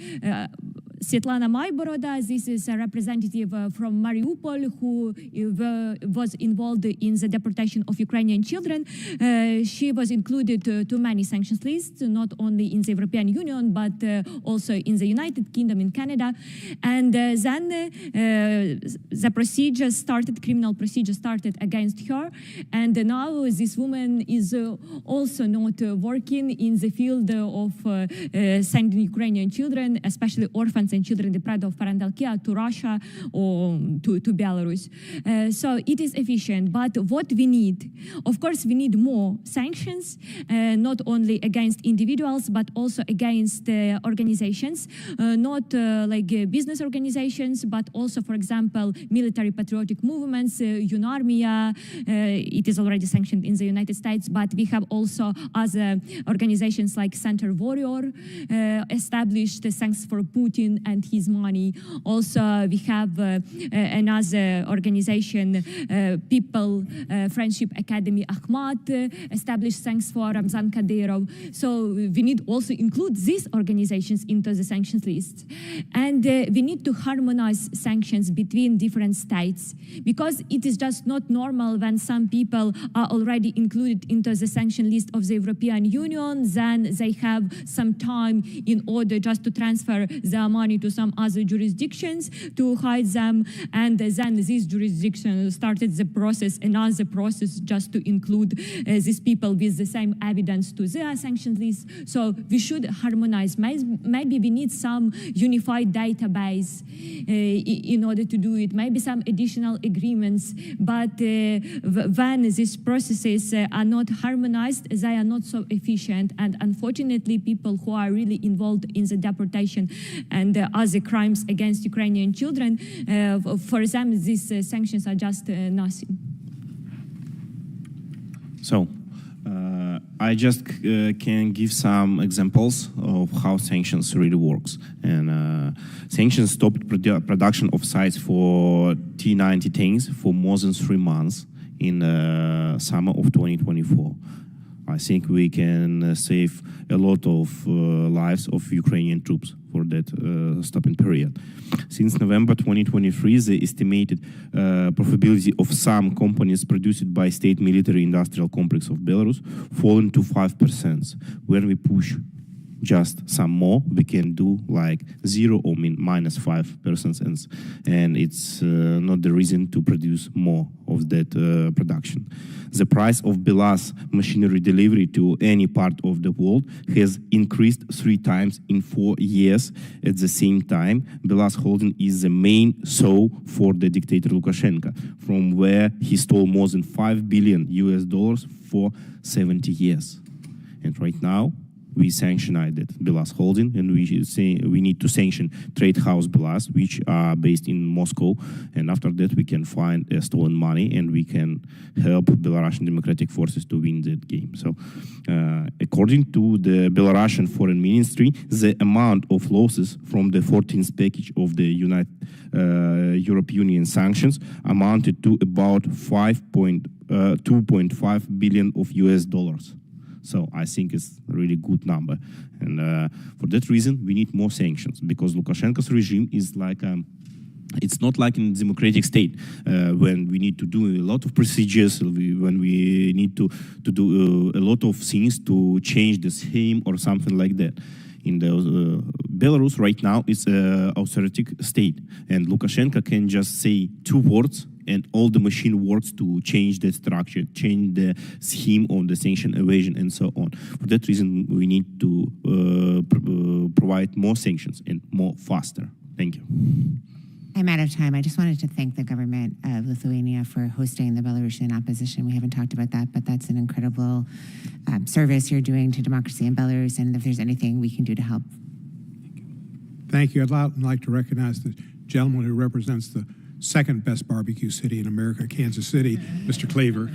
Speaker 4: Svetlana Mayboroda. This is a representative from Mariupol who was involved in the deportation of Ukrainian children. She was included to many sanctions lists, not only in the European Union, but also in the United Kingdom, in Canada. And then the procedure started, criminal procedure started against her. And now this woman is also not working in the field of sending Ukrainian children, especially orphans and children deprived of parental care, to Russia or to Belarus. So it is efficient, but what we need, of course, we need more sanctions, not only against individuals, but also against organizations, not like business organizations, but also, for example, military patriotic movements, UNARMIA, it is already sanctioned in the United States, but we have also other organizations like Center Warrior, established thanks for Putin and his money. Also, we have another organization, People Friendship Academy Akhmat, established thanks for Ramzan Kadyrov. So we need also include these organizations into the sanctions list. And we need to harmonize sanctions between different states, because it is just not normal when some people are already included into the sanction list of the European Union, then they have some time in order just to transfer their money to some other jurisdictions to hide them, and then this jurisdiction started the process, another process, just to include these people with the same evidence to their sanctions list. So we should harmonize. Maybe we need some unified database in order to do it, maybe some additional agreements, but when these processes are not harmonized, they are not so efficient, and unfortunately people who are really involved in the deportation and other crimes against Ukrainian children, for them these sanctions are just nothing.
Speaker 2: So, I just can give some examples of how sanctions really works. And sanctions stopped production of sites for T-90 tanks for more than 3 months in summer of 2024. I think we can save a lot of lives of Ukrainian troops for that stopping period. Since November 2023, the estimated profitability of some companies produced by state military industrial complex of Belarus fallen to 5%. When we push just some more, we can do like 0 or minus 5%, and it's not the reason to produce more of that production. The price of Belarus machinery delivery to any part of the world has increased 3 times in 4 years. At the same time, Belarus holding is the main source for the dictator Lukashenko, from where he stole more than $5 billion for 70 years. And right now, we sanctioned it, Belarus holding, and we need to sanction Trade House Belarus, which are based in Moscow. And after that, we can find stolen money, and we can help Belarusian democratic forces to win that game. So, according to the Belarusian Foreign Ministry, the amount of losses from the 14th package of the European Union sanctions amounted to about $2.5 billion of US dollars. So I think it's a really good number. And for that reason, we need more sanctions, because Lukashenko's regime is like, it's not like in a democratic state when we need to do a lot of procedures, when we need to do a lot of things to change the scheme or something like that. In the Belarus right now, it's an authoritarian state, and Lukashenko can just say 2 words and all the machine works to change the structure, change the scheme of the sanction evasion, and so on. For that reason, we need to provide more sanctions and more faster. Thank you.
Speaker 8: I'm out of time. I just wanted to thank the government of Lithuania for hosting the Belarusian opposition. We haven't talked about that, but that's an incredible service you're doing to democracy in Belarus, and if there's anything we can do to help.
Speaker 5: Thank you. I'd like to recognize the gentleman who represents the second best barbecue city in America, Kansas City, Mr. Cleaver.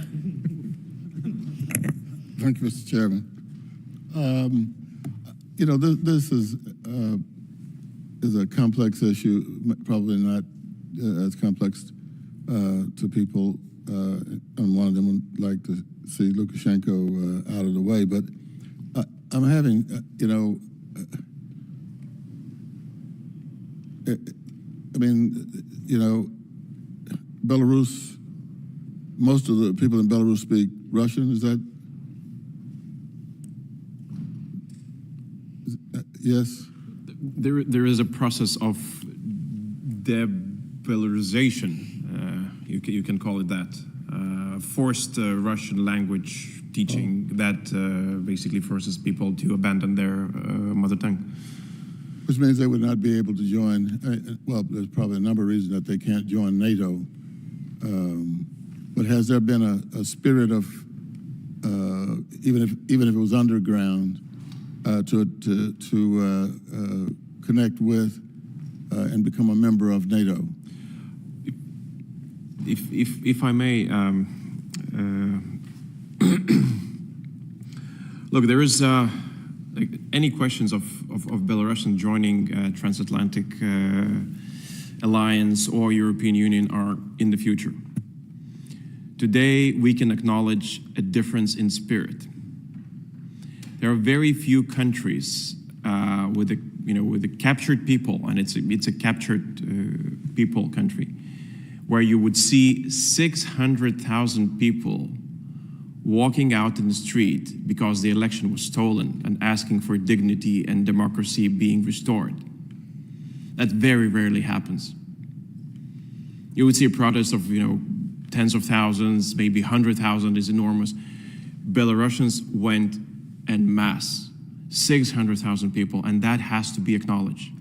Speaker 9: Thank you, Mr. Chairman. You know, this is a complex issue, probably not as complex to people, and one of them would like to see Lukashenko out of the way. But I'm having, you know, I mean, you know, Belarus, most of the people in Belarus speak Russian, is that? Yes?
Speaker 3: There is a process of de-Belarusian, you can call it that, forced Russian language teaching that basically forces people to abandon their mother tongue.
Speaker 9: Which means they would not be able to join, well, there's probably a number of reasons that they can't join NATO. But has there been a spirit of, even if it was underground, to connect with and become a member of NATO?
Speaker 3: If I may, look, there is like any questions of Belarusian joining transatlantic alliance or European Union are in the future. Today, we can acknowledge a difference in spirit. There are very few countries with a captured people, and it's a captured people country, where you would see 600,000 people walking out in the street because the election was stolen and asking for dignity and democracy being restored. That very rarely happens. You would see a protest of, tens of thousands, maybe 100,000 is enormous. Belarusians went en masse, 600,000 people, and that has to be acknowledged.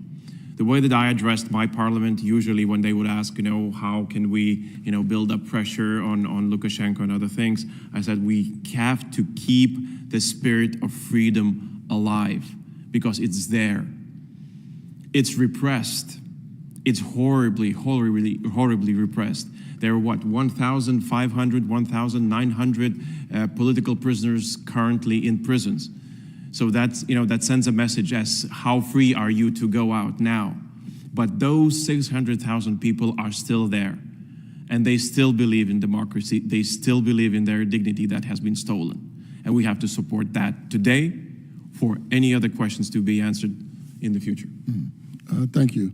Speaker 3: The way that I addressed my parliament, usually when they would ask, how can we, build up pressure on Lukashenko and other things, I said we have to keep the spirit of freedom alive because it's there. It's repressed. It's horribly repressed. There are 1,500, 1,900 political prisoners currently in prisons. So that's, that sends a message as how free are you to go out now? But those 600,000 people are still there, and they still believe in democracy. They still believe in their dignity that has been stolen. And we have to support that today for any other questions to be answered in the future.
Speaker 9: Thank you.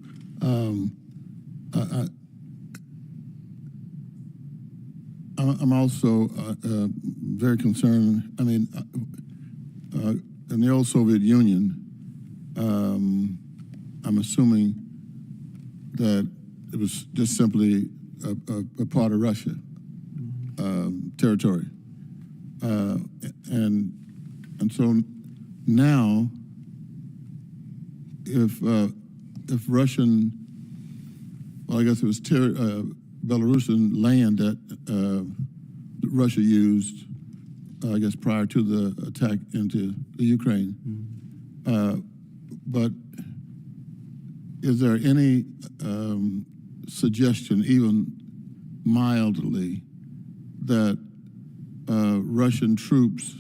Speaker 9: I'm also very concerned. I mean, in the old Soviet Union, I'm assuming that it was just simply a part of Russia territory, and so now, if Russian, well, I guess it was Belarusian land that Russia used, I guess, prior to the attack into the Ukraine. But is there any suggestion, even mildly, that Russian troops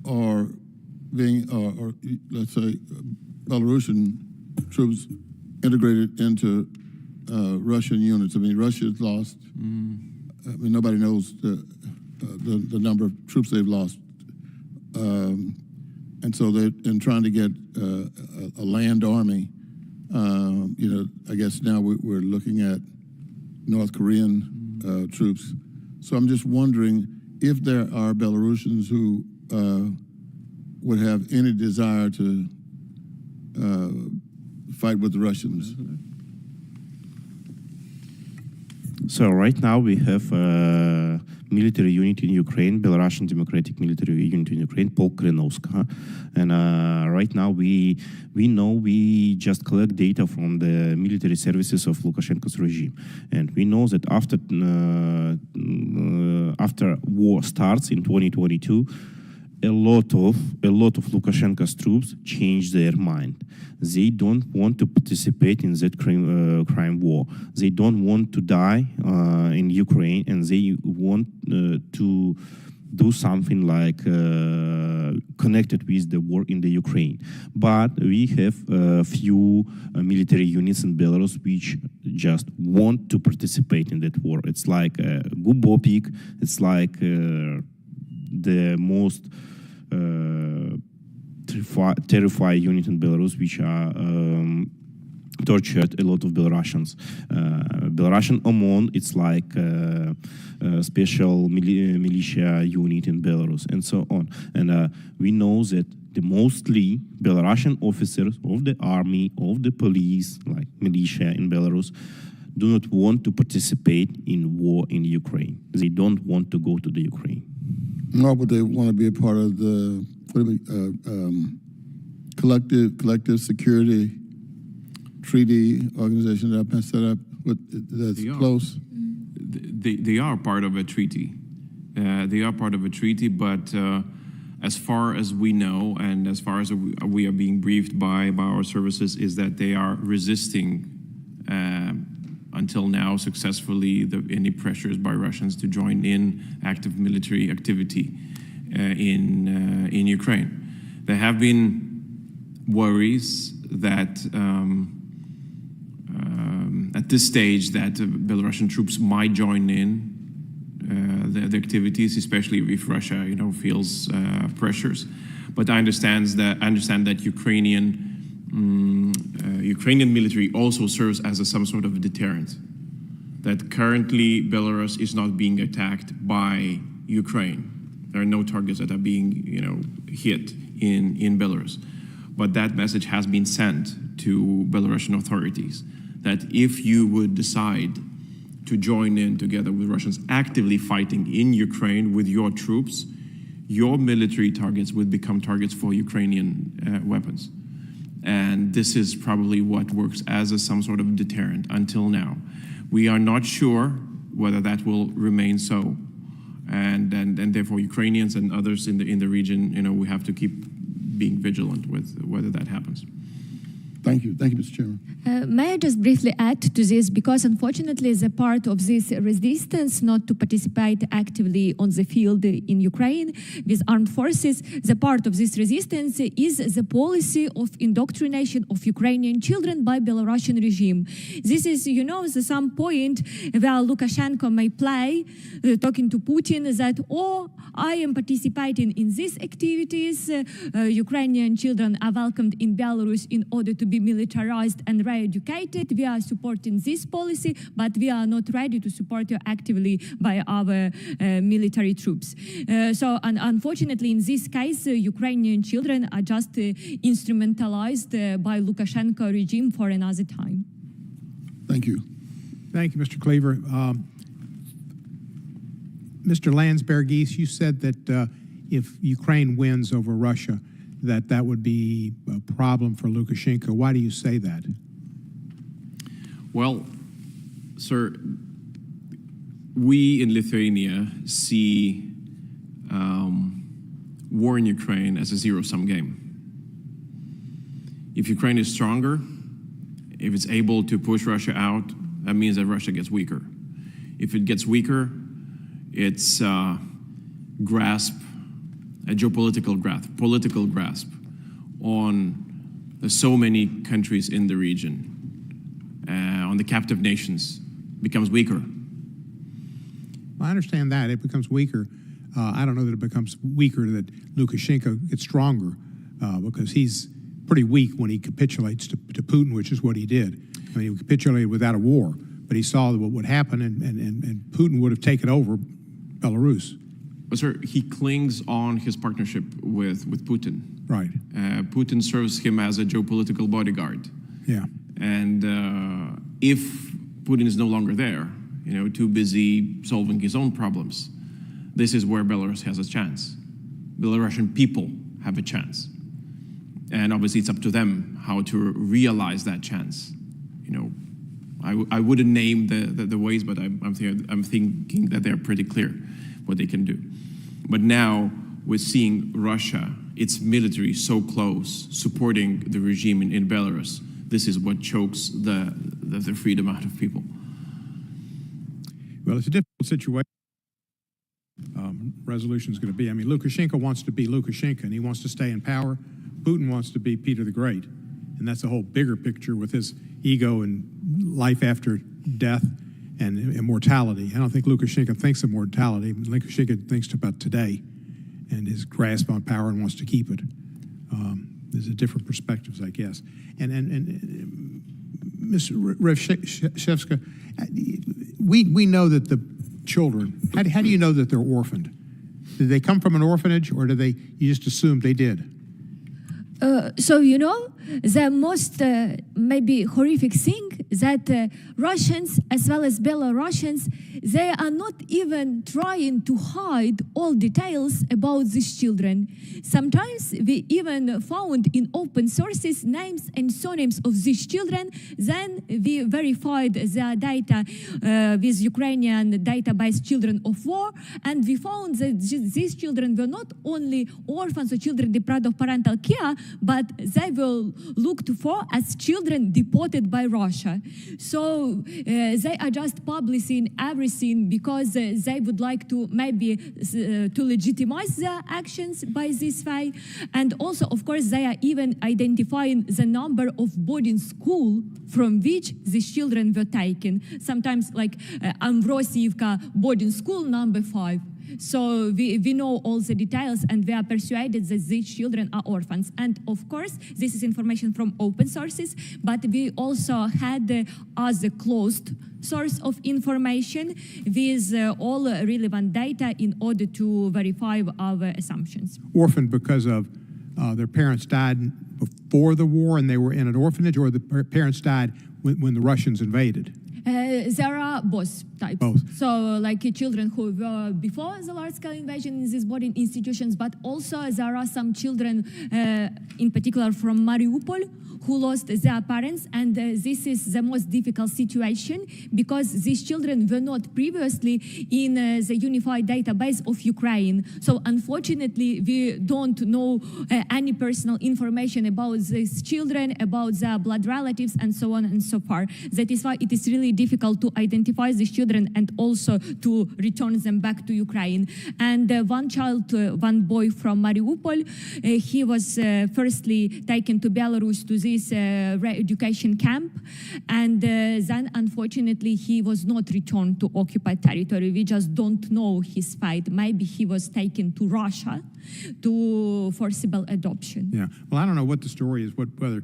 Speaker 9: are being, or let's say, Belarusian troops integrated into Russian units? I mean, Russia's lost. I mean, nobody knows the number of troops they've lost, and so they're in trying to get a land army. You know, I guess now we're looking at North Korean troops. So I'm just wondering if there are Belarusians who would have any desire to fight with the Russians.
Speaker 2: So right now we have a military unit in Ukraine, Belarusian Democratic Military Unit in Ukraine, Polk Krynovska. And right now we know we just collect data from the military services of Lukashenko's regime. And we know that after war starts in 2022, a lot of Lukashenko's troops changed their mind. They don't want to participate in that crime war. They don't want to die in Ukraine, and they want to do something like connected with the war in the Ukraine. But we have a few military units in Belarus which just want to participate in that war. It's like Gubopik, it's like the most terrified unit in Belarus, which are tortured a lot of Belarusians. Belarusian OMON, it's like a special militia unit in Belarus, and so on. And we know that the mostly Belarusian officers of the army, of the police, like militia in Belarus, do not want to participate in war in Ukraine. They don't want to go to the Ukraine.
Speaker 9: Nor would they want to be a part of the collective security treaty organization that been set up that's close.
Speaker 3: They are part of a treaty. They are part of a treaty, but as far as we know, and as far as we are being briefed by our services, is that they are resisting until now successfully any pressures by Russians to join in active military activity in Ukraine. There have been worries that at this stage that Belarusian troops might join in the activities, especially if Russia, feels pressures. But I understand that Ukrainian military also serves as some sort of a deterrent. That currently Belarus is not being attacked by Ukraine. There are no targets that are being, hit in Belarus. But that message has been sent to Belarusian authorities that if you would decide to join in together with Russians actively fighting in Ukraine with your troops, your military targets would become targets for Ukrainian weapons. And this is probably what works as some sort of deterrent until now. We are not sure whether that will remain so. And therefore Ukrainians and others in the region, we have to keep being vigilant with whether that happens.
Speaker 9: Thank you, Mr. Chairman.
Speaker 4: May I just briefly add to this, because unfortunately the part of this resistance not to participate actively on the field in Ukraine with armed forces, the part of this resistance is the policy of indoctrination of Ukrainian children by Belarusian regime. This is, some point where Lukashenko may play, talking to Putin that, I am participating in these activities, Ukrainian children are welcomed in Belarus in order to be militarized and re-educated. We are supporting this policy, but we are not ready to support you actively by our military troops. So unfortunately, in this case, Ukrainian children are just instrumentalized by Lukashenko regime for another time.
Speaker 9: Thank you.
Speaker 5: Thank you, Mr. Cleaver. Mr. Landsbergis, you said that if Ukraine wins over Russia, that would be a problem for Lukashenko. Why do you say that?
Speaker 3: Well, sir, we in Lithuania see war in Ukraine as a zero-sum game. If Ukraine is stronger, if it's able to push Russia out, that means that Russia gets weaker. If it gets weaker, it's a geopolitical political grasp on so many countries in the region, on the captive nations, becomes weaker.
Speaker 5: I understand that. It becomes weaker. I don't know that it becomes weaker, that Lukashenko gets stronger, because he's pretty weak when he capitulates to Putin, which is what he did. I mean, he capitulated without a war, but he saw what would happen, and Putin would have taken over Belarus.
Speaker 3: But sir, he clings on his partnership with Putin.
Speaker 5: Right.
Speaker 3: Putin serves him as a geopolitical bodyguard.
Speaker 5: Yeah.
Speaker 3: And if Putin is no longer there, too busy solving his own problems, this is where Belarus has a chance. Belarusian people have a chance. And obviously it's up to them how to realize that chance. I wouldn't name the ways, but I'm thinking that they're pretty clear what they can do. But now we're seeing Russia, its military so close, supporting the regime in Belarus. This is what chokes the freedom out of people.
Speaker 5: Well, it's a difficult situation. Resolution is going to be, Lukashenko wants to be Lukashenko, and he wants to stay in power. Putin wants to be Peter the Great. And that's a whole bigger picture with his ego and life after death and immortality. I don't think Lukashenko thinks of mortality. Lukashenko thinks about today and his grasp on power and wants to keep it. There's a different perspectives, I guess. And Ms. Revshevska, we know that the children, how do you know that they're orphaned? Did they come from an orphanage, or you just assumed they did?
Speaker 4: The most maybe horrific thing that Russians as well as Belarusians, they are not even trying to hide all details about these children. Sometimes we even found in open sources names and surnames of these children. Then we verified their data with Ukrainian database Children of War, and we found that these children were not only orphans or children deprived of parental care, but they were looked for as children deported by Russia. So they are just publishing everything because they would like to maybe to legitimize their actions by this way. And also, of course, they are even identifying the number of boarding school from which these children were taken. Sometimes like Ambrosiivka boarding school number 5. So we know all the details, and we are persuaded that these children are orphans. And of course, this is information from open sources, but we also had other closed source of information with all relevant data in order to verify our assumptions.
Speaker 5: Orphaned because of their parents died before the war and they were in an orphanage, or the parents died when the Russians invaded?
Speaker 4: There are both types.
Speaker 5: Both.
Speaker 4: So, like children who were before the large-scale invasion in these boarding institutions, but also there are some children, in particular from Mariupol, who lost their parents, and this is the most difficult situation because these children were not previously in the unified database of Ukraine. So unfortunately, we don't know any personal information about these children, about their blood relatives, and so on and so forth. That is why it is really difficult to identify these children and also to return them back to Ukraine. And one child, one boy from Mariupol, he was firstly taken to Belarus to this re-education camp, and then unfortunately he was not returned to occupied territory. We just don't know his fate. Maybe he was taken to Russia to forcible adoption.
Speaker 5: Yeah. Well, I don't know what the story is, whether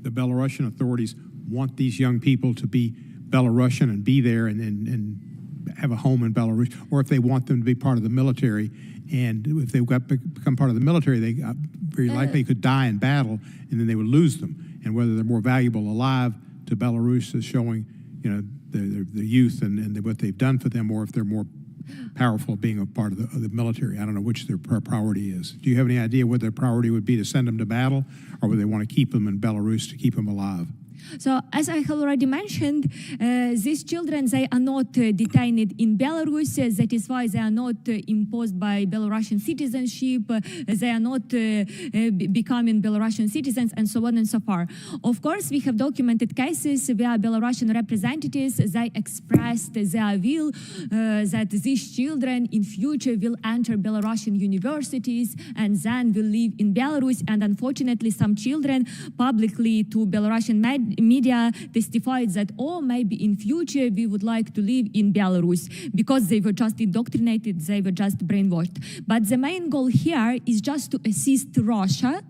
Speaker 5: the Belarusian authorities want these young people to be Belarusian and be there and have a home in Belarus, or if they want them to be part of the military. And if they become part of the military, they very likely could die in battle, and then they would lose them. And whether they're more valuable alive to Belarus is showing, their youth and what they've done for them, or if they're more powerful being a part of the military. I don't know which their priority is. Do you have any idea what their priority would be, to send them to battle, or would they want to keep them in Belarus to keep them alive?
Speaker 4: So, as I have already mentioned, these children, they are not detained in Belarus. That is why they are not imposed by Belarusian citizenship. They are not becoming Belarusian citizens, and so on and so forth. Of course, we have documented cases where Belarusian representatives, they expressed their will that these children in future will enter Belarusian universities and then will live in Belarus. And unfortunately, some children publicly to Belarusian media testified that, maybe in future we would like to live in Belarus, because they were just indoctrinated, they were just brainwashed. But the main goal here is just to assist Russia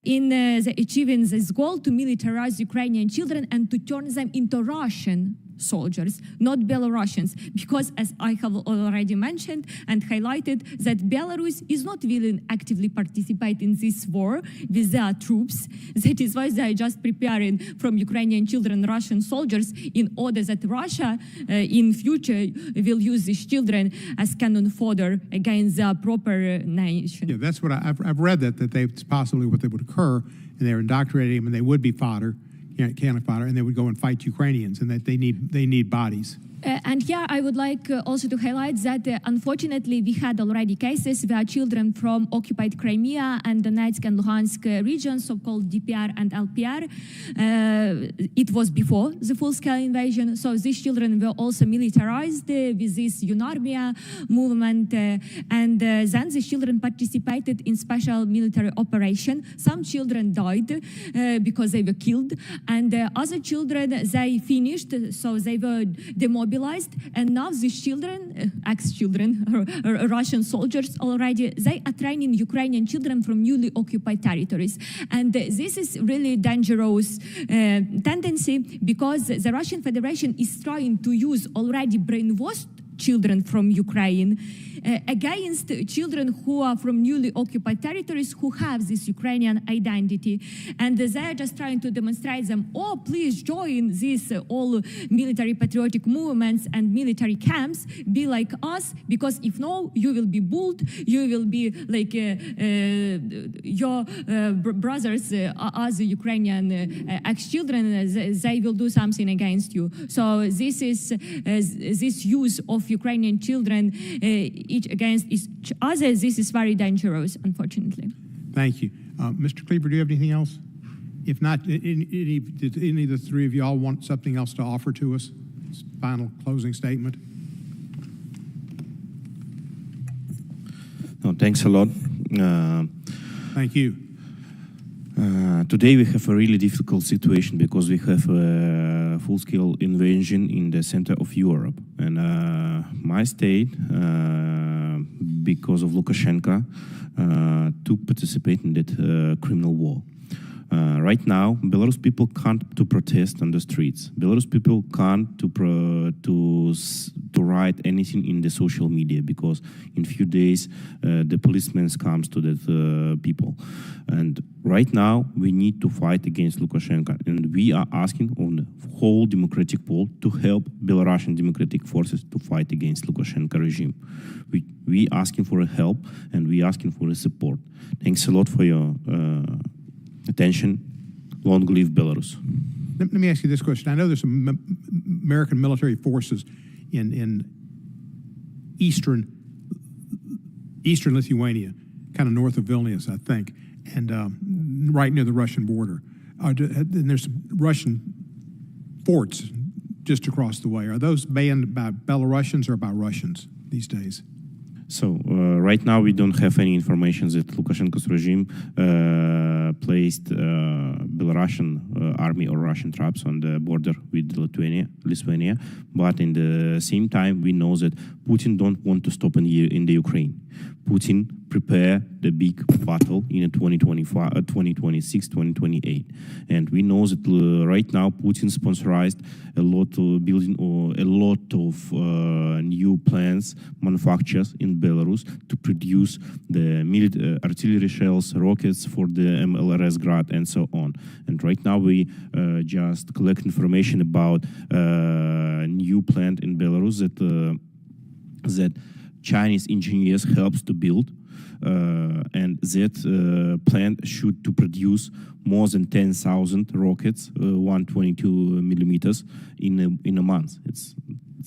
Speaker 4: in achieving this goal to militarize Ukrainian children and to turn them into Russian soldiers, not Belarusians, because as I have already mentioned and highlighted, that Belarus is not willing to actively participate in this war with their troops. That is why they are just preparing from Ukrainian children Russian soldiers, in order that Russia in future will use these children as cannon fodder against their proper nation.
Speaker 5: Yeah, that's what I've read, that it's possibly what they would occur, and they're indoctrinating them, and they would be fodder, cannon fodder, and they would go and fight Ukrainians, and that they need bodies.
Speaker 4: And here I would like also to highlight that unfortunately we had already cases where children from occupied Crimea and Donetsk and Luhansk regions, so-called DPR and LPR, it was before the full-scale invasion, so these children were also militarized with this UNARMIA movement, and then the children participated in special military operation. Some children died because they were killed, and other children, they finished, so they were demobilized. And now these children, ex-children, Russian soldiers already, they are training Ukrainian children from newly occupied territories. And this is really dangerous tendency, because the Russian Federation is trying to use already brainwashed children from Ukraine against children who are from newly occupied territories who have this Ukrainian identity. And they are just trying to demonstrate them, please join these all military patriotic movements and military camps, be like us, because if no, you will be bullied, you will be like your brothers, other Ukrainian ex-children, they will do something against you. So this is this use of Ukrainian children each against each other. This is very dangerous, unfortunately.
Speaker 5: Thank you. Mr. Kleber, do you have anything else? If not, did any of the three of you all want something else to offer to us? Final closing statement.
Speaker 2: No, thanks a lot.
Speaker 5: Thank you.
Speaker 2: Today we have a really difficult situation because we have a full-scale invasion in the center of Europe. And my state, because of Lukashenko, took participate in that criminal war. Right now, Belarus people can't to protest on the streets. Belarus people can't to write anything in the social media because in few days the policeman comes to the people. And right now we need to fight against Lukashenko, and we are asking on the whole democratic world to help Belarusian democratic forces to fight against Lukashenko regime. We asking for a help and we asking for a support. Thanks a lot for your attention. Long live Belarus.
Speaker 5: Let me ask you this question. I know there's some American military forces in eastern Lithuania, kind of north of Vilnius, I think, and right near the Russian border. And there's some Russian forts just across the way. Are those manned by Belarusians or by Russians these days?
Speaker 2: So right now we don't have any information that Lukashenko's regime placed Belarusian army or Russian troops on the border with Lithuania. But in the same time, we know that Putin don't want to stop in the Ukraine. Putin prepare the big battle in 2025, 2026, 2028. And we know that right now Putin sponsorized a lot of building or a lot of new plants, manufacturers in Belarus to produce the artillery shells, rockets for the MLRS Grad and so on. And right now we just collect information about new plant in Belarus that Chinese engineers helps to build, and that plant should to produce more than 10,000 rockets, 122 millimeters in a month. It's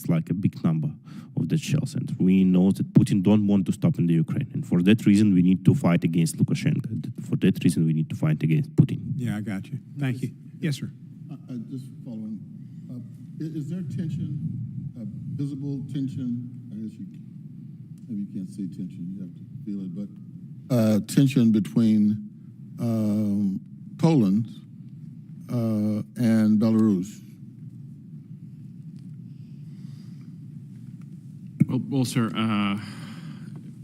Speaker 2: like a big number of the shells, and we know that Putin don't want to stop in the Ukraine, and for that reason we need to fight against Lukashenko. For that reason we need to fight against Putin.
Speaker 5: Yeah, I got you. Thank you. Yes, sir.
Speaker 9: Just following up, is there tension, visible tension? I guess maybe you can't say tension, you have to feel it, but tension between Poland and Belarus?
Speaker 3: Well, sir,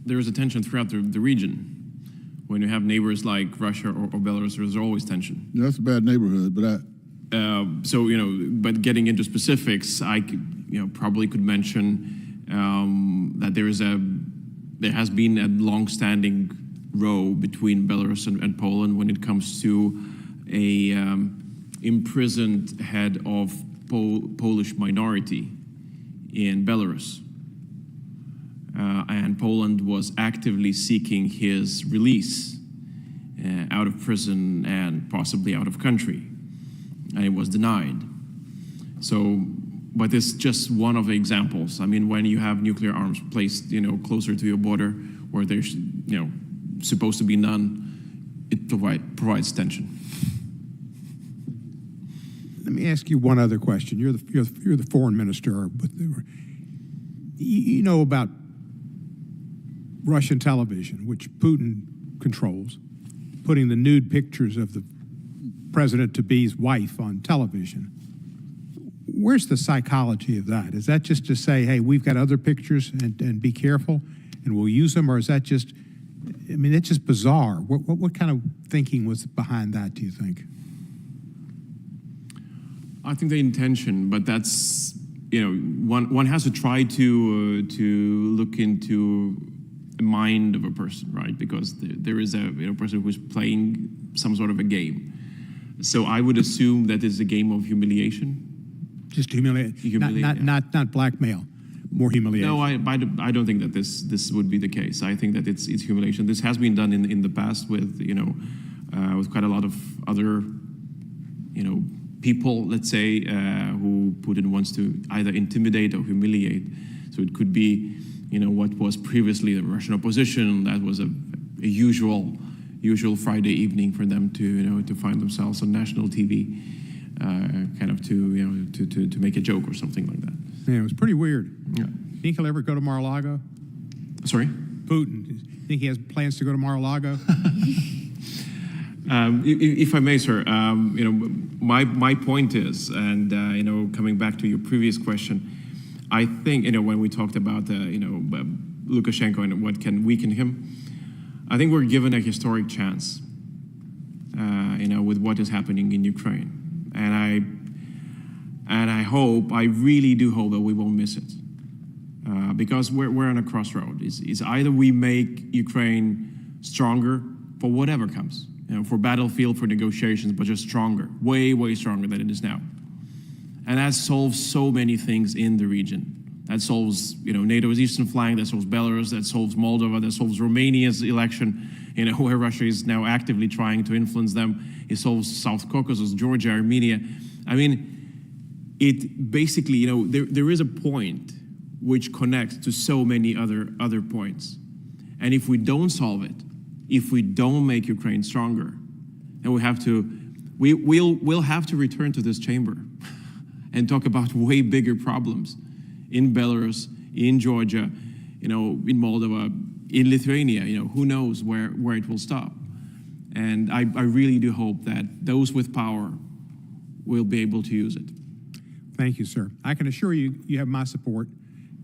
Speaker 3: there is a tension throughout the region. When you have neighbors like Russia or Belarus, there's always tension.
Speaker 9: Yeah, that's a bad neighborhood, but
Speaker 3: So, but getting into specifics, I probably could mention that there has been a long-standing row between Belarus and Poland when it comes to a imprisoned head of Polish minority in Belarus. And Poland was actively seeking his release out of prison and possibly out of country, and it was denied. So, but it's just one of the examples. I mean, when you have nuclear arms placed, closer to your border where there's, supposed to be none, it provides tension.
Speaker 5: Let me ask you one other question. You're the foreign minister. You know about Russian television, which Putin controls, putting the nude pictures of the president-to-be's wife on television. Where's the psychology of that? Is that just to say, hey, we've got other pictures and be careful and we'll use them? Or is that just, it's just bizarre. What kind of thinking was behind that, do you think?
Speaker 3: I think the intention, but that's, one has to try to look into the mind of a person, right? Because there is a person who's playing some sort of a game. So I would assume that it's a game of humiliation.
Speaker 5: Just humiliate, not blackmail, more humiliation.
Speaker 3: No, I don't think that this would be the case. I think that it's humiliation. This has been done in the past with with quite a lot of other people, let's say, who Putin wants to either intimidate or humiliate. So it could be what was previously the Russian opposition. That was a usual Friday evening for them to find themselves on national TV. Kind of to make a joke or something like that.
Speaker 5: Yeah, it was pretty weird.
Speaker 3: Yeah.
Speaker 5: Think he'll ever go to Mar-a-Lago?
Speaker 3: Sorry?
Speaker 5: Putin. Think he has plans to go to Mar-a-Lago?
Speaker 3: If I may, sir, my point is, and coming back to your previous question, I think when we talked about Lukashenko and what can weaken him, I think we're given a historic chance. with what is happening in Ukraine. And I hope, I really do hope that we won't miss it. Because we're on a crossroad. It's either we make Ukraine stronger for whatever comes, for battlefield, for negotiations, but just stronger, way, way stronger than it is now. And that solves so many things in the region. That solves, NATO's eastern flank, that solves Belarus, that solves Moldova, that solves Romania's election, where Russia is now actively trying to influence them. It solves South Caucasus, Georgia, Armenia. I mean, it basically, there is a point which connects to so many other points. And if we don't solve it, if we don't make Ukraine stronger, then we'll have to return to this chamber and talk about way bigger problems in Belarus, in Georgia, in Moldova, in Lithuania. Who knows where it will stop. And I really do hope that those with power will be able to use it.
Speaker 5: Thank you, sir. I can assure you, you have my support.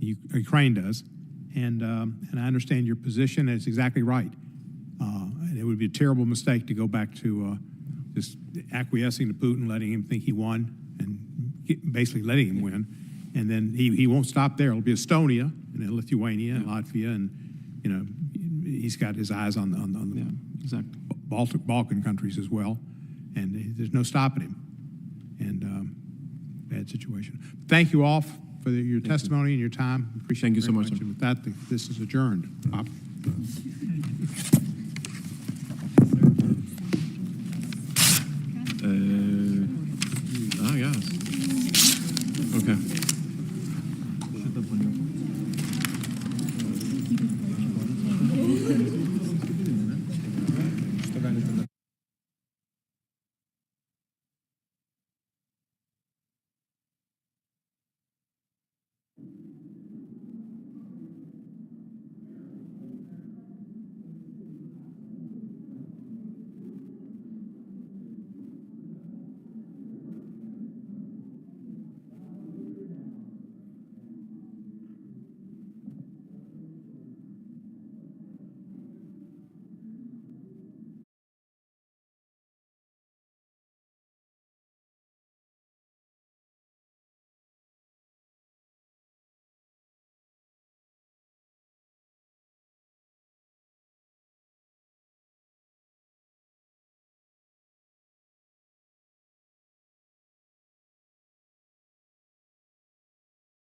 Speaker 5: Ukraine does, and I understand your position, and it's exactly right. And it would be a terrible mistake to go back to just acquiescing to Putin, letting him think he won, and basically letting him win. And then he won't stop there. It'll be Estonia, and then Lithuania, and Latvia, and he's got his eyes on the
Speaker 3: Exactly.
Speaker 5: Balkan countries as well, and there's no stopping him. And bad situation. Thank you all for your testimony and your time. Appreciate
Speaker 3: Thank you so
Speaker 5: very
Speaker 3: much, sir.
Speaker 5: And with that, this is adjourned. Bob?
Speaker 3: Yes. Okay.